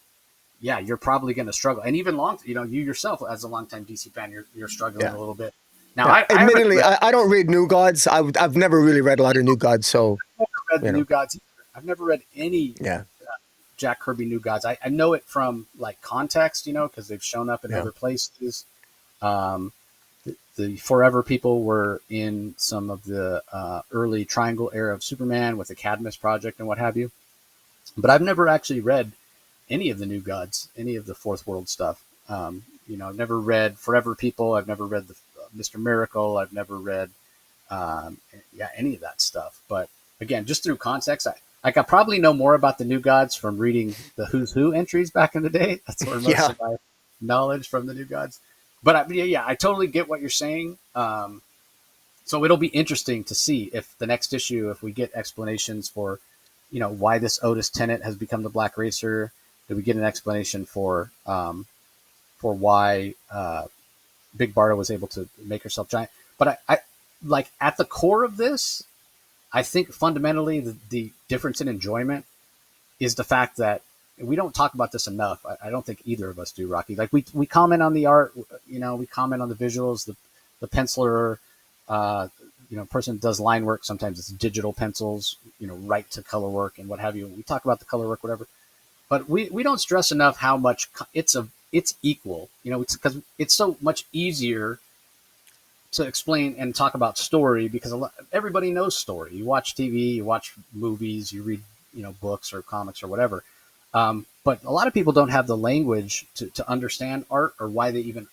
yeah, you're probably going to struggle. And even you yourself as a longtime DC fan, you're struggling a little bit. Now, admittedly, I don't read New Gods. I've never really read a lot of New Gods. So I've never read the New Gods either. I've never read any Jack Kirby New Gods. I know it from like context, because they've shown up in other places. The Forever people were in some of the early Triangle era of Superman with the Cadmus Project and what have you. But I've never actually read any of the New Gods, any of the Fourth World stuff. I've never read Forever People. I've never read the Mr. Miracle. I've never read any of that stuff. But again, just through context, I probably know more about the New Gods from reading the Who's Who entries back in the day. That's where most of my knowledge from the New Gods. But I totally get what you're saying. So it'll be interesting to see if the next issue, if we get explanations for, why this Otis Tennant has become the Black Racer. Do we get an explanation for why Big Barda was able to make herself giant? But I like at the core of this, I think fundamentally the difference in enjoyment is the fact that we don't talk about this enough. I don't think either of us do, Rocky. Like we comment on the art, we comment on the visuals, the penciler, person does line work. Sometimes it's digital pencils, right to color work and what have you. We talk about the color work, whatever, but we don't stress enough how much it's equal. It's because it's so much easier to explain and talk about story because everybody knows story. You watch TV, you watch movies, you read books or comics or whatever. But a lot of people don't have the language to understand art or why they even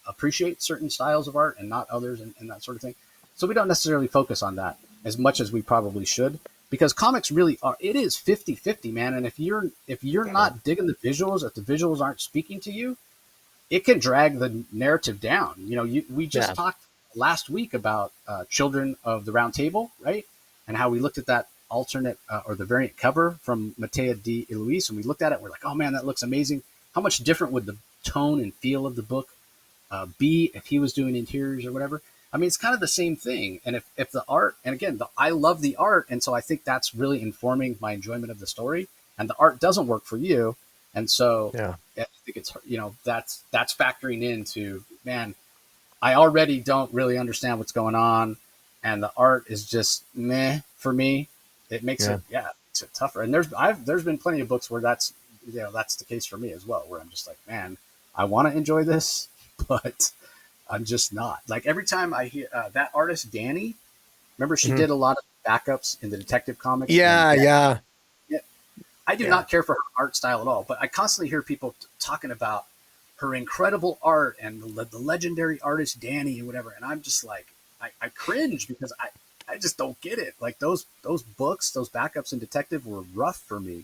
appreciate certain styles of art and not others and that sort of thing. So we don't necessarily focus on that as much as we probably should, because comics really are, it is 50-50, man. And if you're not digging the visuals, if the visuals aren't speaking to you, it can drag the narrative down. We just talked last week about Children of the Round Table, right? And how we looked at that alternate or the variant cover from Matea D. Eloise, and we looked at it, we're like, oh man, that looks amazing. How much different would the tone and feel of the book be if he was doing interiors or whatever? I mean, it's kind of the same thing. And if the art, and again, I love the art, and so I think that's really informing my enjoyment of the story. And the art doesn't work for you, and so I think it's that's factoring into, man, I already don't really understand what's going on, and the art is just meh for me. It makes it tougher. And there's been plenty of books where that's the case for me as well, where I'm just like, man, I want to enjoy this, but I'm just not. Like every time I hear that artist Danny, remember she did a lot of backups in the Detective Comics. Yeah. I do not care for her art style at all, but I constantly hear people talking about her incredible art and the legendary artist Danny and whatever, and I'm just like, I cringe because I just don't get it. Like those books, those backups in Detective were rough for me.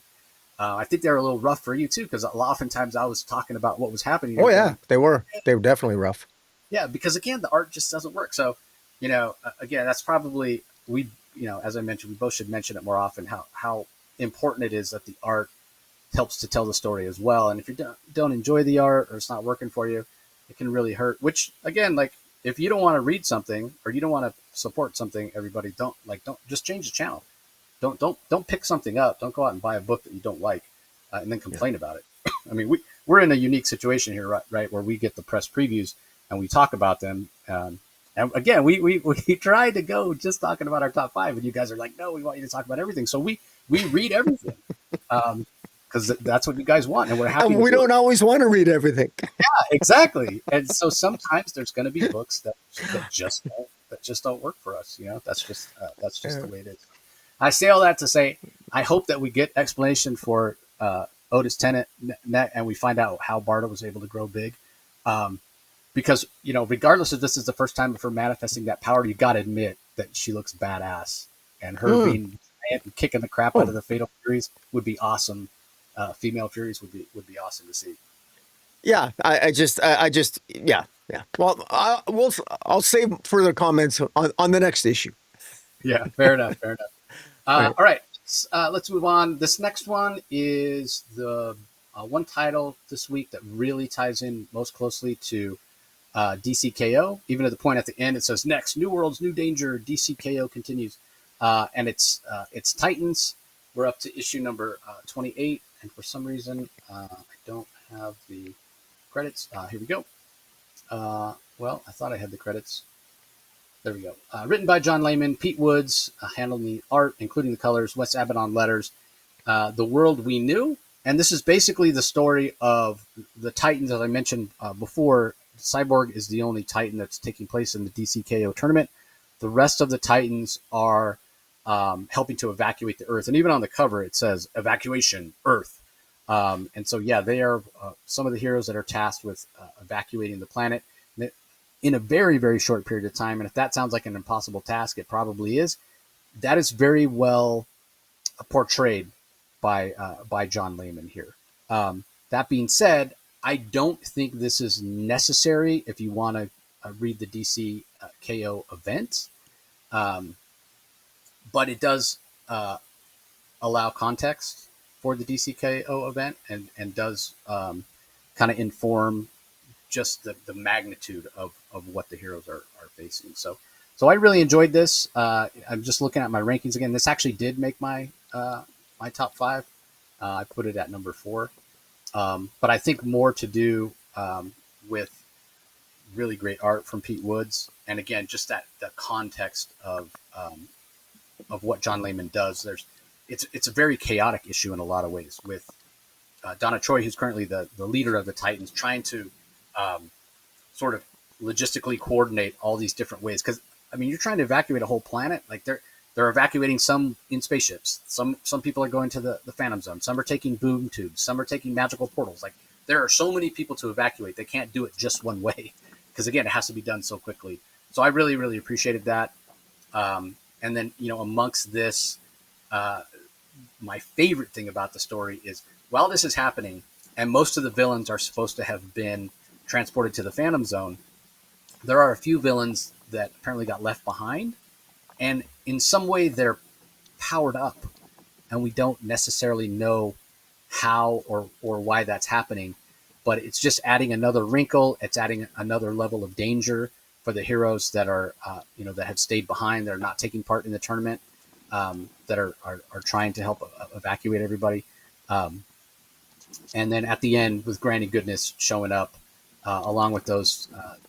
I think they were a little rough for you too, because oftentimes I was talking about what was happening. Oh yeah, they were definitely rough. Yeah, because again, the art just doesn't work. So, again, that's probably as I mentioned, we both should mention it more often, how important it is that the art helps to tell the story as well. And if you don't enjoy the art or it's not working for you, it can really hurt. Which again, like if you don't want to read something or you don't want to support something, everybody don't just change the channel. Don't pick something up. Don't go out and buy a book that you don't like and then complain about it. I mean, we're in a unique situation here, right, where we get the press previews and we talk about them. And again, we tried to go just talking about our top 5, and you guys are like, no, we want you to talk about everything. So we read everything because that's what you guys want, and we're happy. And we don't always want to read everything. Yeah, exactly. And so sometimes there's going to be books that just don't work for us. That's just the way it is. I say all that to say, I hope that we get explanation for Otis Tennant, and we find out how Barda was able to grow big. Because, regardless if this is the first time of her manifesting that power, you got to admit that she looks badass. And her being kicking the crap out of the Fatal Furies would be awesome. Female Furies would be awesome to see. Yeah, I just yeah. Well, I'll save further comments on the next issue. Yeah, fair enough. All right. Let's move on. This next one is the one title this week that really ties in most closely to DCKO. Even at the point at the end, it says, next, New Worlds, New Danger, DCKO continues. And it's Titans. We're up to issue number 28. And for some reason, I don't have the credits. Here we go. Well, I thought I had the credits. There we go. Written by John Layman, Pete Woods, handling the art, including the colors, Wes Abaddon letters, The World We Knew. And this is basically the story of the Titans, as I mentioned before. Cyborg is the only Titan that's taking place in the DCKO tournament. The rest of the Titans are helping to evacuate the Earth. And even on the cover, it says, Evacuation, Earth. And so, yeah, they are some of the heroes that are tasked with evacuating the planet in a very, very short period of time. And if that sounds like an impossible task, it probably is. That is very well portrayed by John Layman here. That being said, I don't think this is necessary if you want to read the DC KO event. But it does allow context for the DCKO event and does kind of inform just the magnitude of what the heroes are facing. So I really enjoyed this. I'm just looking at my rankings again. This actually did make my my top 5. I put it at number 4. But I think more to do with really great art from Pete Woods, and again, just that the context of what John Layman does. It's a very chaotic issue in a lot of ways with Donna Troy, who's currently the leader of the Titans, trying to sort of logistically coordinate all these different ways. Because I mean, you're trying to evacuate a whole planet. Like they're evacuating some in spaceships. Some people are going to the Phantom Zone. Some are taking boom tubes. Some are taking magical portals. Like there are so many people to evacuate. They can't do it just one way because again, it has to be done so quickly. So I really, really appreciated that. And then, amongst this, my favorite thing about the story is while this is happening and most of the villains are supposed to have been transported to the Phantom Zone, there are a few villains that apparently got left behind. And in some way, they're powered up. And we don't necessarily know how or why that's happening. But it's just adding another wrinkle. It's adding another level of danger for the heroes that are, that have stayed behind. They're not taking part in the tournament, that are trying to help evacuate everybody. And then at the end, with Granny Goodness showing up, along with those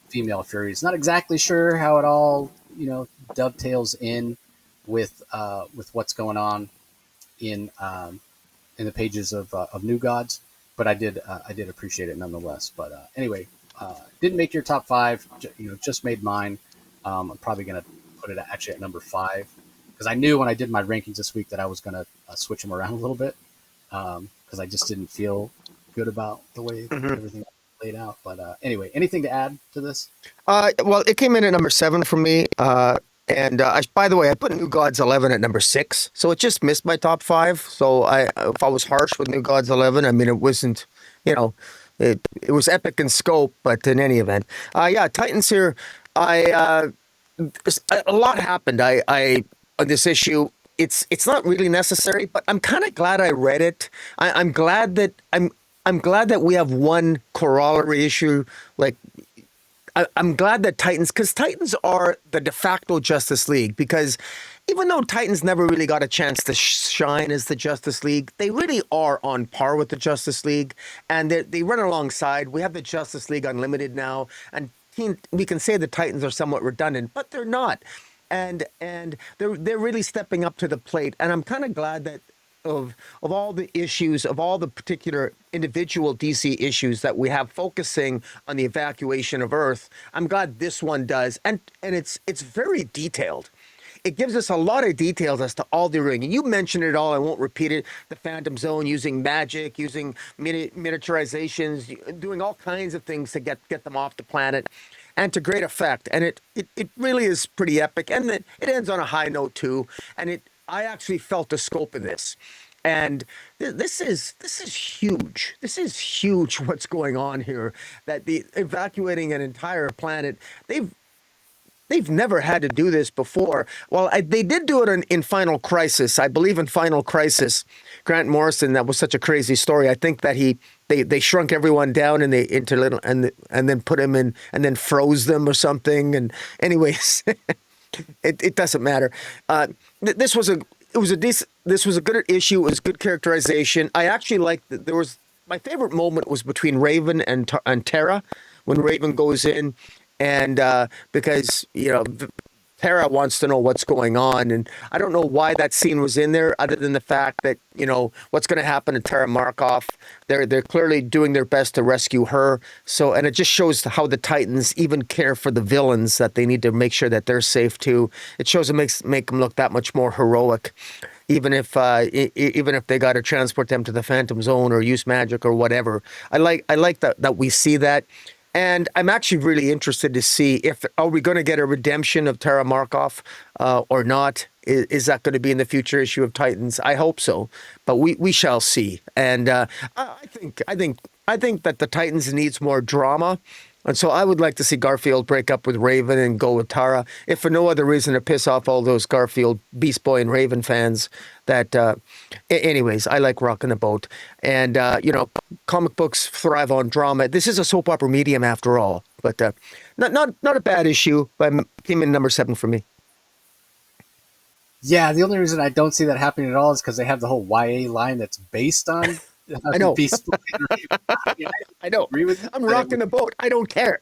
female Furies. Not exactly sure how it all, dovetails in with what's going on in the pages of New Gods, but I did appreciate it nonetheless. But anyway, didn't make your top five, just made mine. I'm probably gonna put it actually at number 5 because I knew when I did my rankings this week that I was gonna switch them around a little bit because I just didn't feel good about the way everything laid out. But anyway, anything to add to this? Well, it came in at number 7 for me. And by the way, I put New Gods 11 at number 6, so it just missed my top 5. So if I was harsh with New Gods 11, I mean, it wasn't, it was epic in scope, but in any event, Titans here. A lot happened. On this issue. It's not really necessary, but I'm kind of glad I read it. I'm glad that we have one corollary issue. Like, I'm glad that because Titans are the de facto Justice League, because even though Titans never really got a chance to shine as the Justice League, they really are on par with the Justice League, and they run alongside. We have the Justice League Unlimited now, and we can say the Titans are somewhat redundant, but they're not. And they're really stepping up to the plate, and I'm kind of glad that of all the issues, of all the particular individual DC issues that we have focusing on the evacuation of Earth, I'm glad this one does, and it's very detailed. It gives us a lot of details as to all the ring. And you mentioned it all. I won't repeat it. The Phantom Zone, using magic, using miniaturizations, doing all kinds of things to get them off the planet, and to great effect. And it really is pretty epic. And it ends on a high note too. And I actually felt the scope of this. And this is huge. This is huge what's going on here. That the evacuating an entire planet, They've never had to do this before. Well, they did do it in Final Crisis. I believe in Final Crisis, Grant Morrison. That was such a crazy story. I think that they shrunk everyone down and into little and then put them in and then froze them or something. And anyways, it doesn't matter. This was a good issue. It was good characterization. I actually liked that. My favorite moment was between Raven and Tara, when Raven goes in. And because, Tara wants to know what's going on. And I don't know why that scene was in there, other than the fact that, what's going to happen to Tara Markov. They're clearly doing their best to rescue her. So, and it just shows how the Titans even care for the villains, that they need to make sure that they're safe too. It shows it make them look that much more heroic. Even if they got to transport them to the Phantom Zone or use magic or whatever. I like that we see that. And I'm actually really interested to see are we going to get a redemption of Tara Markov or not? Is that going to be in the future issue of Titans? I hope so, but we shall see. And I think that the Titans needs more drama. And so I would like to see Garfield break up with Raven and go with Tara, if for no other reason to piss off all those Garfield, Beast Boy, and Raven fans. Anyways, I like rocking the boat. And, comic books thrive on drama. This is a soap opera medium after all. But not a bad issue, but came in number 7 for me. Yeah, the only reason I don't see that happening at all is because they have the whole YA line that's based on I know. peaceful. I I know. agree with you, I'm but it rocking would. the boat. I don't care.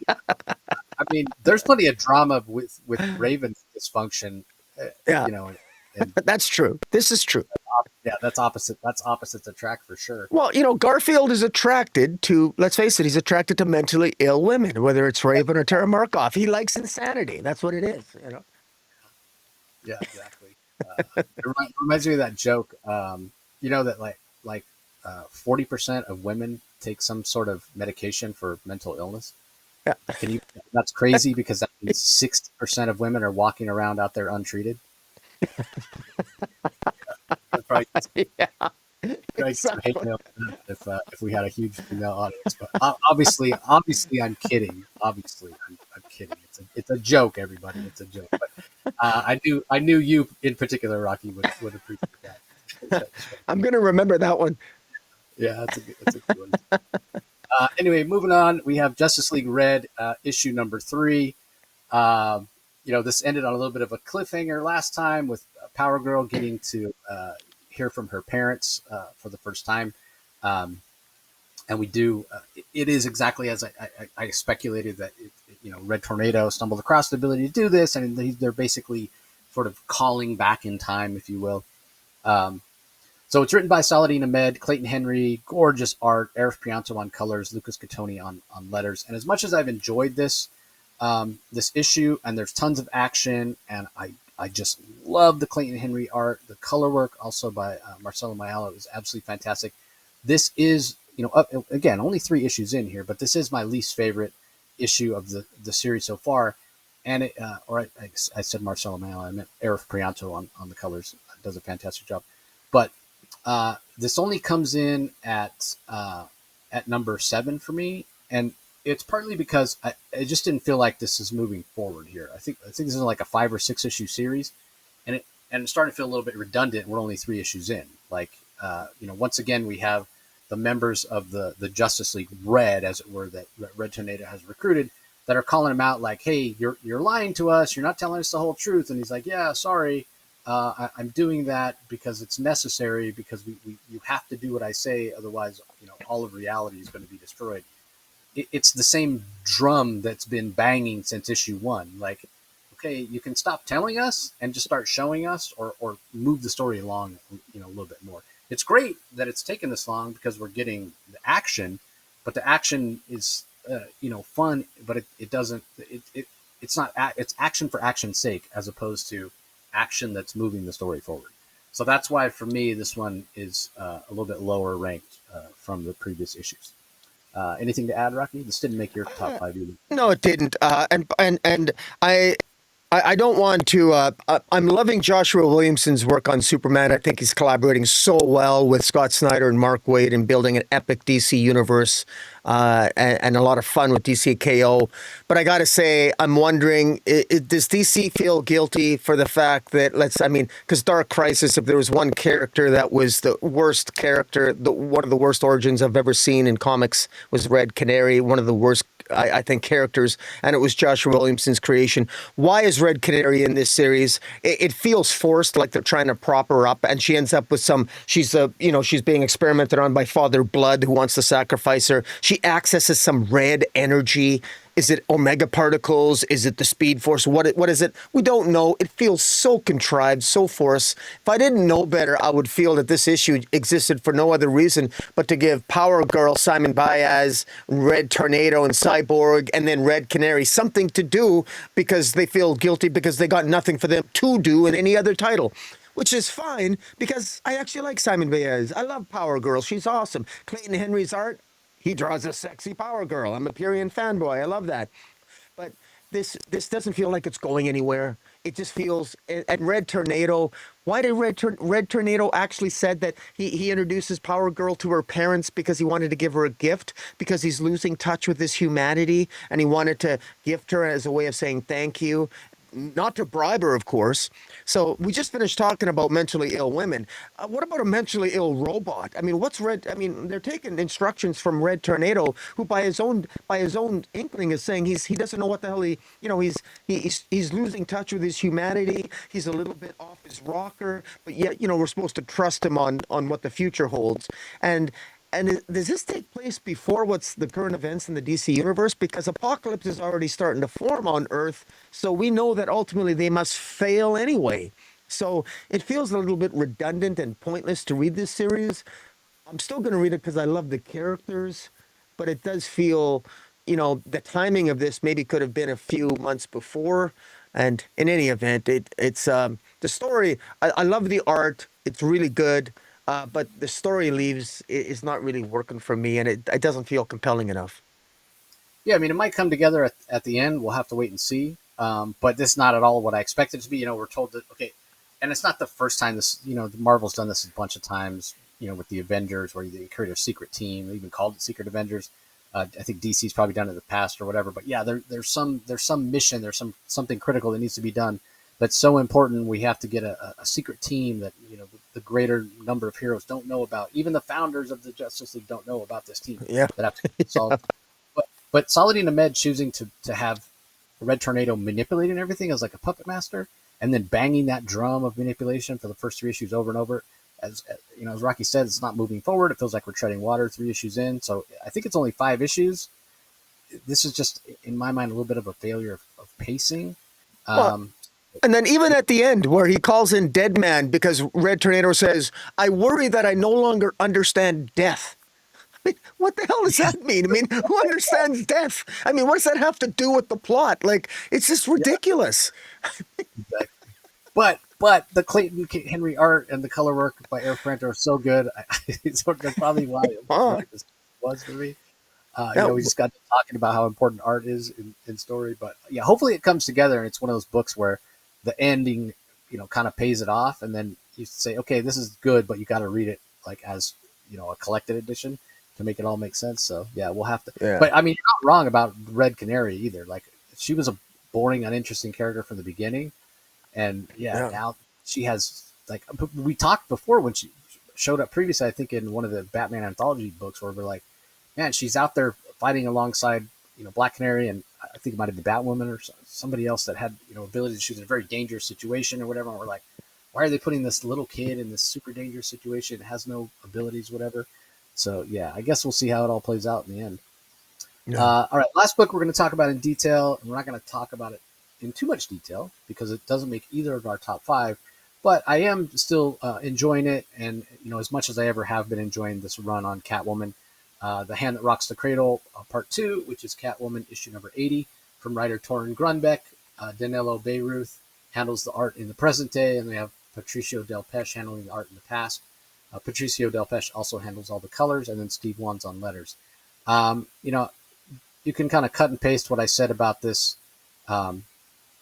I mean, there's plenty of drama with Raven's dysfunction, Yeah, you know, and that's true. This is true. yeah, that's opposite. That's opposites attract for sure. Well, Garfield is attracted to, let's face it, he's attracted to mentally ill women, whether it's Raven or Tara Markov. He likes insanity. That's what it is. Yeah, exactly. Reminds me of that joke. That like 40% of women take some sort of medication for mental illness. Yeah. Can you? That's crazy because that means 60% of women are walking around out there untreated. Probably, Yeah, probably get some hate exactly. mail if we had a huge female audience. But obviously, I'm kidding. Obviously, I'm kidding. It's a joke, everybody. It's a joke. But I knew you in particular, Rocky, would appreciate that. I'm going to remember that one. Yeah, that's a good one. Anyway, moving on, we have Justice League Red, issue number 3. This ended on a little bit of a cliffhanger last time with Power Girl getting to hear from her parents for the first time. And we do, it is exactly as I speculated that, Red Tornado stumbled across the ability to do this, and they're basically sort of calling back in time, if you will. So it's written by Saladin Ahmed, Clayton Henry, gorgeous art, Arif Prianto on colors, Lucas Catoni on letters. And as much as I've enjoyed this issue, and there's tons of action, and I just love the Clayton Henry art, the color work also by Marcelo Mayala is absolutely fantastic. This is, again, only 3 issues in here, but this is my least favorite issue of the series so far. And I said Marcelo Mayala, I meant Arif Prianto on the colors, does a fantastic job. But this only comes in at number 7 for me, and it's partly because I just didn't feel like this is moving forward here. I think this is like a 5 or 6 issue series, and it's starting to feel a little bit redundant. We're only 3 issues in. Once again we have the members of the Justice League Red, as it were, that Red Tornado has recruited, that are calling him out like, "Hey, you're lying to us. You're not telling us the whole truth." And he's like, "Yeah, sorry. I'm doing that because it's necessary, because you have to do what I say, otherwise, all of reality is going to be destroyed." It's the same drum that's been banging since issue 1. Like, okay, you can stop telling us and just start showing us, or move the story along, a little bit more. It's great that it's taken this long because we're getting the action, but the action is, fun, but it doesn't, it's not, it's action for action's sake, as opposed to action that's moving the story forward. So that's why, for me, this one is a little bit lower ranked from the previous issues. Anything to add, Rocky? This didn't make your top 5 either. No, it didn't. And I don't want to. I'm loving Joshua Williamson's work on Superman. I think he's collaborating so well with Scott Snyder and Mark Waid in building an epic DC universe, and a lot of fun with DC KO. But I got to say, I'm wondering, does DC feel guilty for the fact that, because Dark Crisis, if there was one character that was the worst character, one of the worst origins I've ever seen in comics was Red Canary, one of the worst, I think, characters, and it was Joshua Williamson's creation. Why is Red Canary in this series? It feels forced, like they're trying to prop her up, and she ends up with she's being experimented on by Father Blood, who wants to sacrifice her. She accesses some red energy. Is it Omega particles? Is it the Speed Force? What is it? We don't know. It feels so contrived, so forced. If I didn't know better, I would feel that this issue existed for no other reason but to give Power Girl, Simon Baez, Red Tornado, and Cyborg, and then Red Canary something to do, because they feel guilty because they got nothing for them to do in any other title. Which is fine, because I actually like Simon Baez. I love Power Girl. She's awesome. Clayton Henry's art, he draws a sexy Power Girl. I'm a Purian fanboy. I love that. But this doesn't feel like it's going anywhere. It just feels. And Red Tornado. Why did Red Tornado actually said that he introduces Power Girl to her parents because he wanted to give her a gift, because he's losing touch with his humanity, and he wanted to gift her as a way of saying thank you. not to bribe her, of course. So we just finished talking about mentally ill women. What about a mentally ill robot? I mean, what's Red? I mean, they're taking instructions from Red Tornado, who by his own inkling is saying he doesn't know what the hell he's losing touch with his humanity. He's a little bit off his rocker, but yet we're supposed to trust him on what the future holds. And does this take place before what's the current events in the DC universe? Because apocalypse is already starting to form on Earth, so we know that ultimately they must fail anyway. So it feels a little bit redundant and pointless to read this series. I'm still going to read it because I love the characters, but it does feel, the timing of this maybe could have been a few months before. And in any event, it's the story. I love the art; it's really good. But the story is not really working for me, and it doesn't feel compelling enough. Yeah, I mean, it might come together at the end. We'll have to wait and see. But this is not at all what I expected it to be. We're told that, okay, and it's not the first time this, Marvel's done this a bunch of times, with the Avengers, where they create a secret team. They even called it Secret Avengers. I think DC's probably done it in the past or whatever. But yeah, there's some mission, there's something critical that needs to be done that's so important. We have to get a secret team that, the greater number of heroes don't know about. Even the founders of the Justice League don't know about this team Yeah. that have to solve. But Saladin Ahmed choosing to have Red Tornado manipulating everything as like a puppet master, and then banging that drum of manipulation for the first three issues over and over. As as Rocky said, it's not moving forward. It feels like we're treading water 3 issues in. So I think it's only 5 issues. This is just, in my mind, a little bit of a failure of pacing. Well, Um, and then even at the end, where he calls in Dead Man because Red Tornado says, "I worry that I no longer understand death." I mean, what the hell does that mean? I mean, who understands death? I mean, what does that have to do with the plot? Like, it's just ridiculous. yeah, but the Clayton Henry art and the color work by Eric Franco are so good. That's probably why it was for me. Now, We just got to talking about how important art is in story, but yeah, hopefully it comes together and it's one of those books where the ending, kind of pays it off, and then you say, okay, this is good, but you got to read it like as a collected edition to make it all make sense. So yeah, we'll have to. yeah. But I mean, you're not wrong about Red Canary either. Like, she was a boring, uninteresting character from the beginning, and yeah, Yeah. now she has, like, we talked before when she showed up previously, I think in one of the Batman anthology books, where we're like, man, she's out there fighting alongside, Black Canary, and I think it might have been Batwoman or somebody else that had, abilities. She was in a very dangerous situation or whatever. And we're like, why are they putting this little kid in this super dangerous situation? It has no abilities, whatever. So yeah, I guess we'll see how it all plays out in the end. Yeah. All right, last book we're going to talk about in detail, and we're not going to talk about it in too much detail because it doesn't make either of our top five. But I am still enjoying it, and as much as I ever have been enjoying this run on Catwoman, The Hand That Rocks the Cradle, Part 2, which is Catwoman issue number 80 from writer Torunn Gronbeck. Danilo Beyruth handles the art in the present day, and we have Patricio Delpeche handling the art in the past. Patricio Delpeche also handles all the colors, and then Steve Wan's on letters. You can kind of cut and paste what I said about this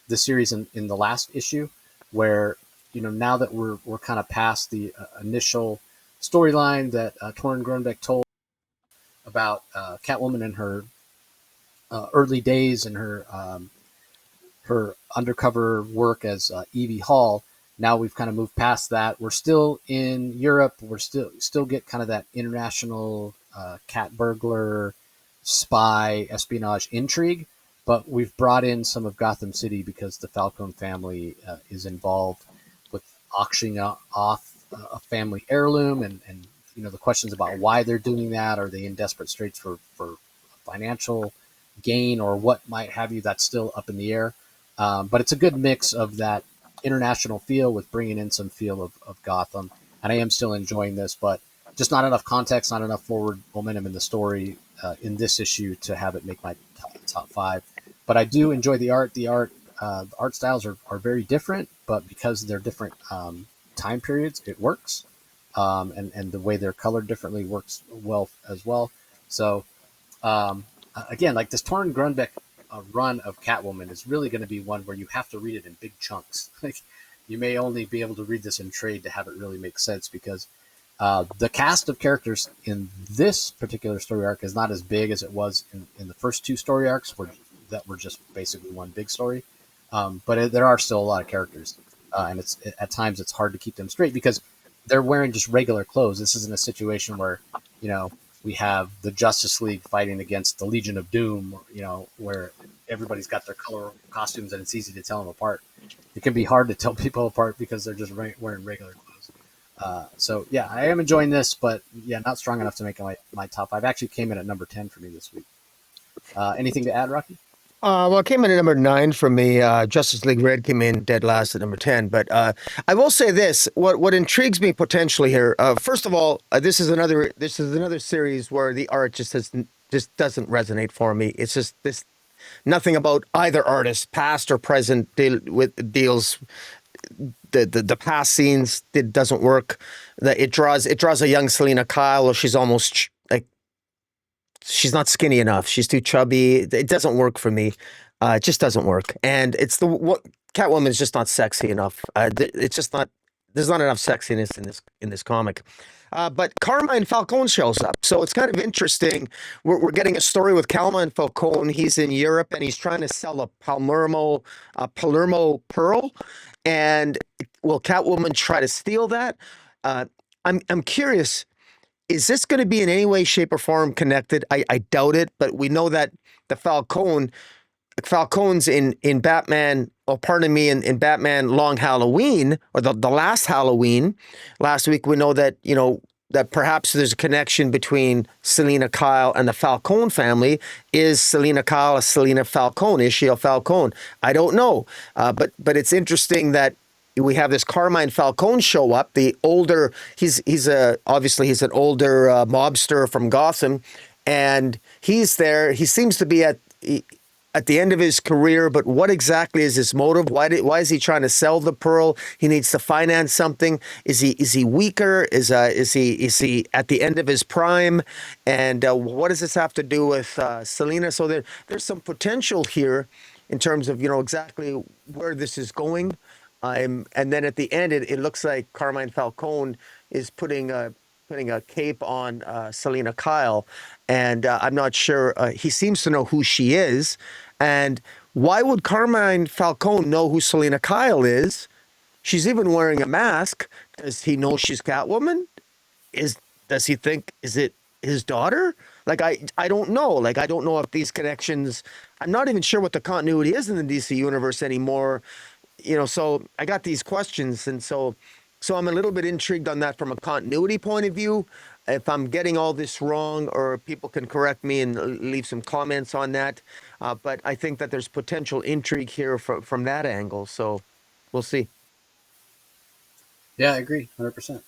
series in the last issue, where now that we're kind of past the initial storyline that Torunn Gronbeck told about Catwoman and her early days and her undercover work as Evie Hall. Now we've kind of moved past that. We're still in Europe. We're still get kind of that international cat burglar, spy, espionage intrigue, but we've brought in some of Gotham City because the Falcone family is involved with auctioning off a family heirloom, and the questions about why they're doing that. Are they in desperate straits for financial gain or what might have you? That's still up in the air. But it's a good mix of that international feel with bringing in some feel of Gotham. And I am still enjoying this, but just not enough context, not enough forward momentum in the story in this issue to have it make my top five. But I do enjoy the art. The art styles are very different, but because they're different time periods, it works. And the way they're colored differently works well as well. So again, like this Torunn Gronbeck run of Catwoman is really going to be one where you have to read it in big chunks. Like, you may only be able to read this in trade to have it really make sense, because the cast of characters in this particular story arc is not as big as it was in the first two story arcs that were just basically one big story. But there are still a lot of characters, and at times it's hard to keep them straight because they're wearing just regular clothes. This isn't a situation where we have the Justice League fighting against the Legion of Doom, where everybody's got their color costumes and it's easy to tell them apart. It can be hard to tell people apart because they're just wearing regular clothes. So yeah, I am enjoying this, but yeah, not strong enough to make my top 5. Actually came in at number 10 for me this week. Anything to add, Rocky? Well, it came in at number 9 for me. Justice League Red came in dead last at number 10. But I will say this: what intrigues me potentially here. First of all, this is another series where the art just doesn't resonate for me. It's just this nothing about either artist, past or present, deals. The past scenes doesn't work. It draws a young Selina Kyle, or she's almost like she's not skinny enough. She's too chubby. It doesn't work for me. It just doesn't work. And Catwoman is just not sexy enough. It's just not. There's not enough sexiness in this comic. But Carmine Falcone shows up, so it's kind of interesting. We're getting a story with Carmine Falcone. He's in Europe and he's trying to sell a Palermo pearl, and will Catwoman try to steal that? I'm curious. Is this going to be in any way, shape, or form connected? I doubt it, but we know that the Falcones in Batman, in Batman Long Halloween, or the last Halloween, last week, we know that, that perhaps there's a connection between Selina Kyle and the Falcone family. Is Selina Kyle a Selina Falcone? Is she a Falcone? I don't know. But it's interesting that we have this Carmine Falcone show up. The older, obviously he's an older mobster from Gotham, and he's there. He seems to be at the end of his career, but what exactly is his motive? Why is he trying to sell the pearl? He needs to finance something. Is he weaker? Is he at the end of his prime? And what does this have to do with Selina? So there's some potential here in terms of exactly where this is going. And then at the end, it looks like Carmine Falcone is putting a cape on Selina Kyle, and I'm not sure. He seems to know who she is, and why would Carmine Falcone know who Selina Kyle is? She's even wearing a mask. Does he know she's Catwoman? Does he think is it his daughter? Like I don't know. Like I don't know if these connections. I'm not even sure what the continuity is in the DC universe anymore. So I got these questions, and so I'm a little bit intrigued on that from a continuity point of view. If I'm getting all this wrong, or people can correct me and leave some comments on that. But I think that there's potential intrigue here from that angle. So we'll see. Yeah, I agree, 100%.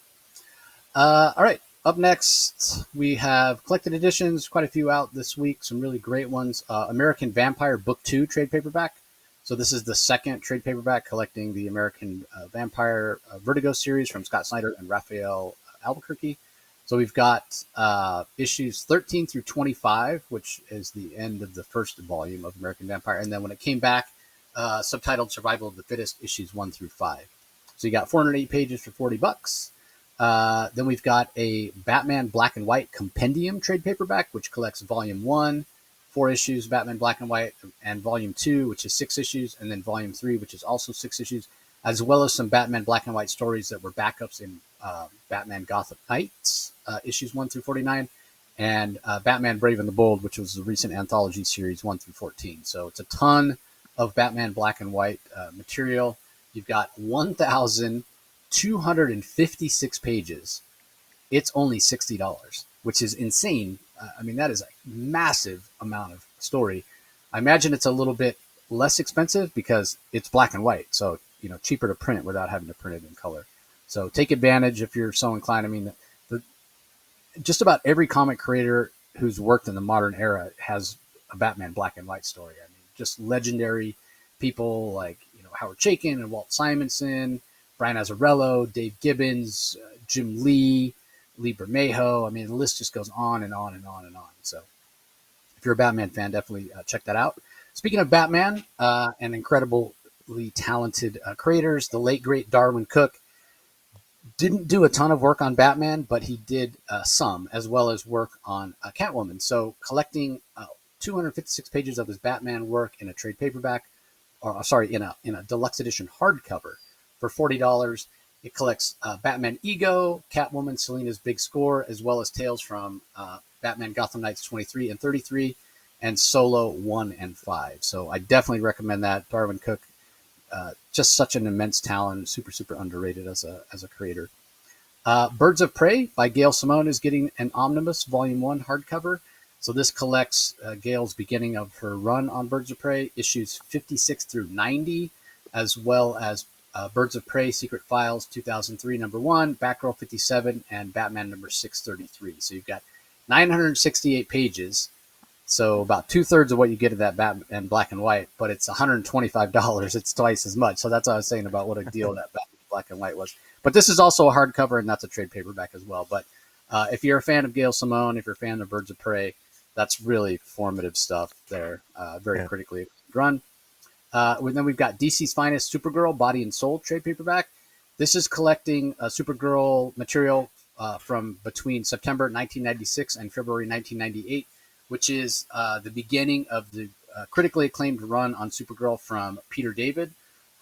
All right, up next we have collected editions, quite a few out this week, some really great ones. American Vampire Book 2 trade paperback. So this is the second trade paperback collecting the American Vampire Vertigo series from Scott Snyder and Rafael Alberquerke. So we've got issues 13 through 25, which is the end of the first volume of American Vampire. And then when it came back, subtitled Survival of the Fittest, issues 1 through 5. So you got 408 pages for $40. Then we've got a Batman Black and White Compendium trade paperback, which collects volume 1, 4 issues, Batman Black and White, and volume 2, which is 6 issues, and then volume 3, which is also 6 issues, as well as some Batman Black and White stories that were backups in Batman Gotham Knights, issues 1 through 49, and Batman Brave and the Bold, which was the recent anthology series 1 through 14. So it's a ton of Batman Black and White material. You've got 1,256 pages. It's only $60, which is insane. I mean, that is a massive amount of story. I imagine it's a little bit less expensive because it's black and white, so cheaper to print without having to print it in color. So take advantage if you're so inclined. I mean, just about every comic creator who's worked in the modern era has a Batman black and white story. I mean, just legendary people like Howard Chaykin and Walt Simonson, Brian Azzarello, Dave Gibbons, Jim Lee, Lee Bermejo. I mean, the list just goes on and on and on and on. So if you're a Batman fan, definitely check that out. Speaking of Batman and incredibly talented creators, the late, great Darwin Cook didn't do a ton of work on Batman, but he did some, as well as work on Catwoman. So collecting 256 pages of his Batman work in a trade paperback or sorry, in a deluxe edition hardcover for $40. It collects Batman Ego, Catwoman, Selina's Big Score, as well as tales from Batman Gotham Knights 23 and 33, and Solo 1 and 5. So I definitely recommend that. Darwin Cook, just such an immense talent, super, super underrated as a creator. Birds of Prey by Gail Simone is getting an omnibus Volume 1 hardcover. So this collects Gail's beginning of her run on Birds of Prey, issues 56 through 90, as well as Birds of Prey Secret Files 2003 number 1, Batgirl 57, and Batman number 633. So you've got 968 pages. So about 2/3 of what you get at that Batman Black and White, but it's $125. It's twice as much. So that's what I was saying about what a deal that Batman Black and White was. But this is also a hardcover, and that's a trade paperback as well. But if you're a fan of Gail Simone, if you're a fan of Birds of Prey, that's really formative stuff there. Very critically run. Then we've got DC's Finest Supergirl Body and Soul trade paperback. This is collecting Supergirl material from between September 1996 and February 1998, which is the beginning of the critically acclaimed run on Supergirl from Peter David,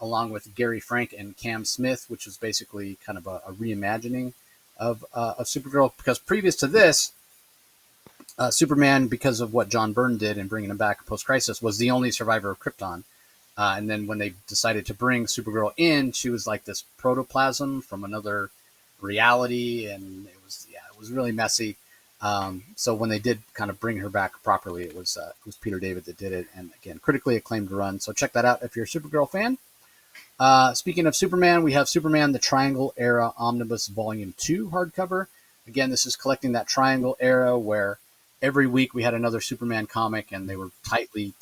along with Gary Frank and Cam Smith, which was basically kind of a reimagining of Supergirl. Because previous to this, Superman, because of what John Byrne did in bringing him back post-crisis, was the only survivor of Krypton. And then when they decided to bring Supergirl in, she was like this protoplasm from another reality, and it was really messy. So when they did kind of bring her back properly, it was Peter David that did it, and again, critically acclaimed run. So check that out if you're a Supergirl fan. Speaking of Superman, we have Superman the Triangle Era Omnibus Volume 2 hardcover. Again, this is collecting that Triangle Era where every week we had another Superman comic, and they were tightly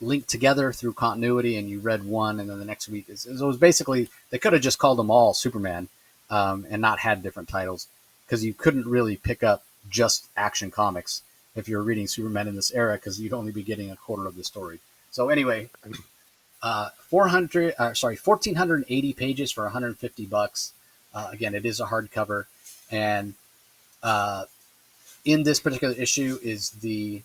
linked together through continuity, and you read one, and then the next week it was basically, they could have just called them all Superman and not had different titles, because you couldn't really pick up just Action Comics if you were reading Superman in this era, because you'd only be getting a quarter of the story. So anyway, 1,480 pages for $150. Again, it is a hardcover, and in this particular issue is the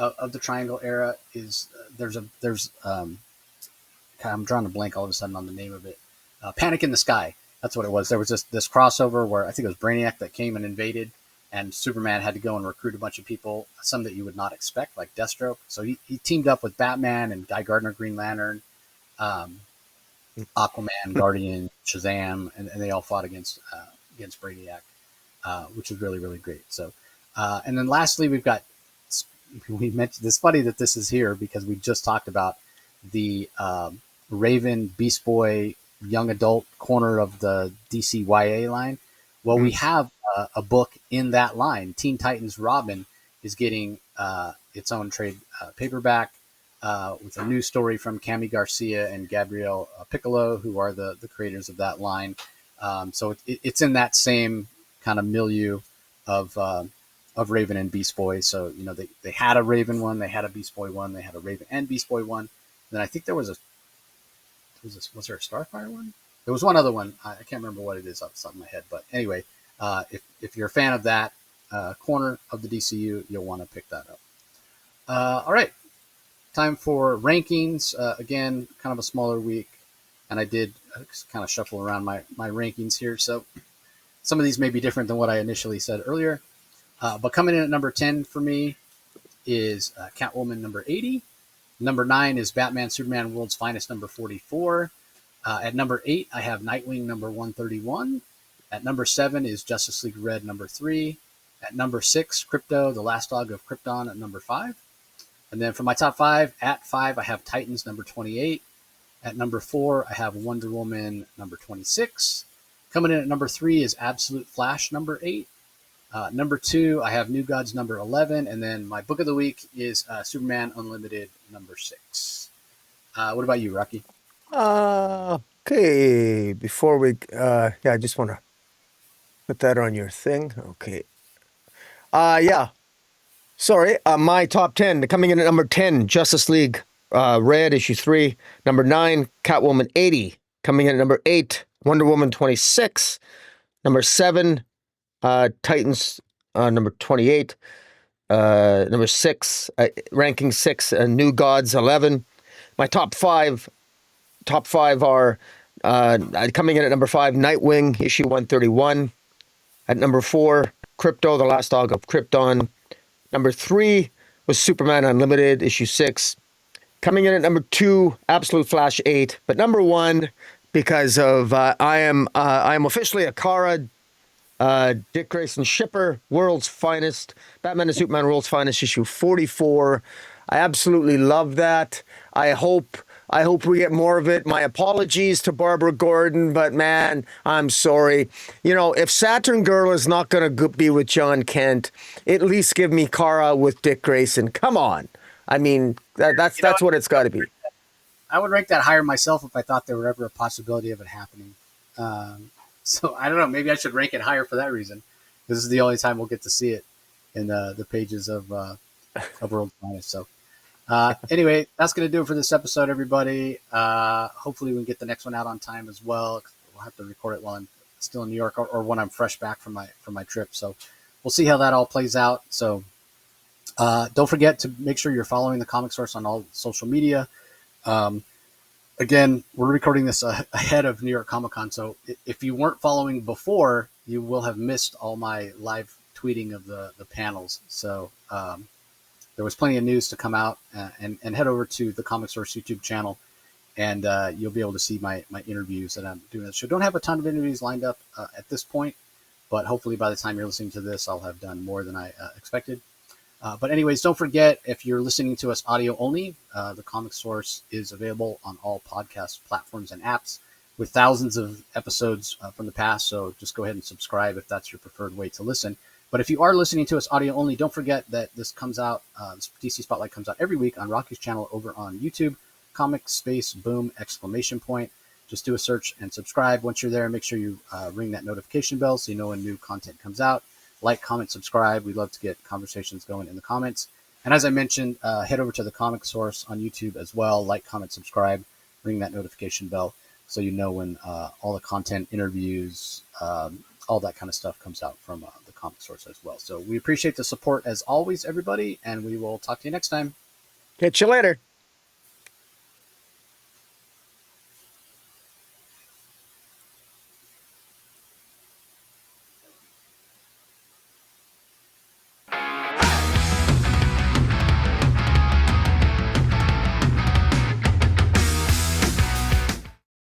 of the Triangle Era is I'm drawing a blank all of a sudden on the name of it. Panic in the Sky. That's what it was. There was this crossover where I think it was Brainiac that came and invaded, and Superman had to go and recruit a bunch of people, some that you would not expect, like Deathstroke. So he teamed up with Batman and Guy Gardner, Green Lantern, Aquaman, Guardian, Shazam, and they all fought against Brainiac, which was really, really great. So, and then lastly, we mentioned, it's funny that this is here because we just talked about the Raven, Beast Boy, young adult corner of the DC YA line. Well, we have a book in that line. Teen Titans Robin is getting its own trade paperback with a new story from Cami Garcia and Gabrielle Piccolo, who are the creators of that line. So it's in that same kind of milieu of Raven and Beast Boy. So, they had a Raven one, they had a Beast Boy one, they had a Raven and Beast Boy one. Then I think there was there a Starfire one? There was one other one. I can't remember what it is off the top of my head. But anyway, if you're a fan of that corner of the DCU, you'll want to pick that up. All right. Time for rankings. Again, kind of a smaller week. And I did kind of shuffle around my rankings here. So some of these may be different than what I initially said earlier. But coming in at number 10 for me is Catwoman number 80. Number 9 is Batman Superman World's Finest number 44. At number 8, I have Nightwing number 131. At number 7 is Justice League Red number 3. At number 6, Krypto, The Last Dog of Krypton at number 5. And then for my top 5, at 5, I have Titans number 28. At number 4, I have Wonder Woman number 26. Coming in at number 3 is Absolute Flash number 8. Number 2, I have New Gods number 11. And then my book of the week is Superman Unlimited number 6. What about you, Rocky? Okay. Before we, I just want to put that on your thing. Okay. Yeah. Sorry. My top 10, coming in at number 10, Justice League Red issue 3. Number 9, Catwoman 80. Coming in at number 8, Wonder Woman 26. Number 7, Titans number 28. number 6, ranking 6, New Gods 11. My top five are coming in at number 5, Nightwing, issue 131. At number 4, Krypto, the Last Dog of Krypton. Number 3 was Superman Unlimited, issue 6. Coming in at number 2, Absolute Flash 8. But number 1, because of I am officially a Kara Dick Grayson shipper, World's Finest, Batman and Superman World's Finest, issue 44. I absolutely love that. I hope we get more of it. My apologies to Barbara Gordon, but man, I'm sorry. You know, if Saturn Girl is not going to be with John Kent, at least give me Kara with Dick Grayson. Come on. I mean, that's what it's got to be. I would rank that higher myself if I thought there were ever a possibility of it happening. So I don't know. Maybe I should rank it higher for that reason. This is the only time we'll get to see it in the pages of World's Finest. So anyway, that's going to do it for this episode, everybody. Hopefully we can get the next one out on time as well. We'll have to record it while I'm still in New York or when I'm fresh back from my trip. So we'll see how that all plays out. So don't forget to make sure you're following the Comic Source on all social media. Again, we're recording this ahead of New York Comic Con, so if you weren't following before, you will have missed all my live tweeting of the panels. So there was plenty of news to come out, and head over to the Comic Source YouTube channel, and you'll be able to see my interviews that I'm doing. So don't have a ton of interviews lined up at this point, but hopefully by the time you're listening to this, I'll have done more than I expected. But anyways, don't forget, if you're listening to us audio only, the Comic Source is available on all podcast platforms and apps with thousands of episodes from the past. So just go ahead and subscribe if that's your preferred way to listen. But if you are listening to us audio only, don't forget that this comes out, this DC Spotlight comes out every week on Rocky's channel over on YouTube, Comic Space Boom ! Just do a search and subscribe. Once you're there, make sure you ring that notification bell so you know when new content comes out. Like, comment, subscribe. We'd love to get conversations going in the comments. And as I mentioned, head over to the Comic Source on YouTube as well. Like, comment, subscribe, ring that notification bell so you know when all the content, interviews, all that kind of stuff comes out from the Comic Source as well. So we appreciate the support as always, everybody, and we will talk to you next time. Catch you later.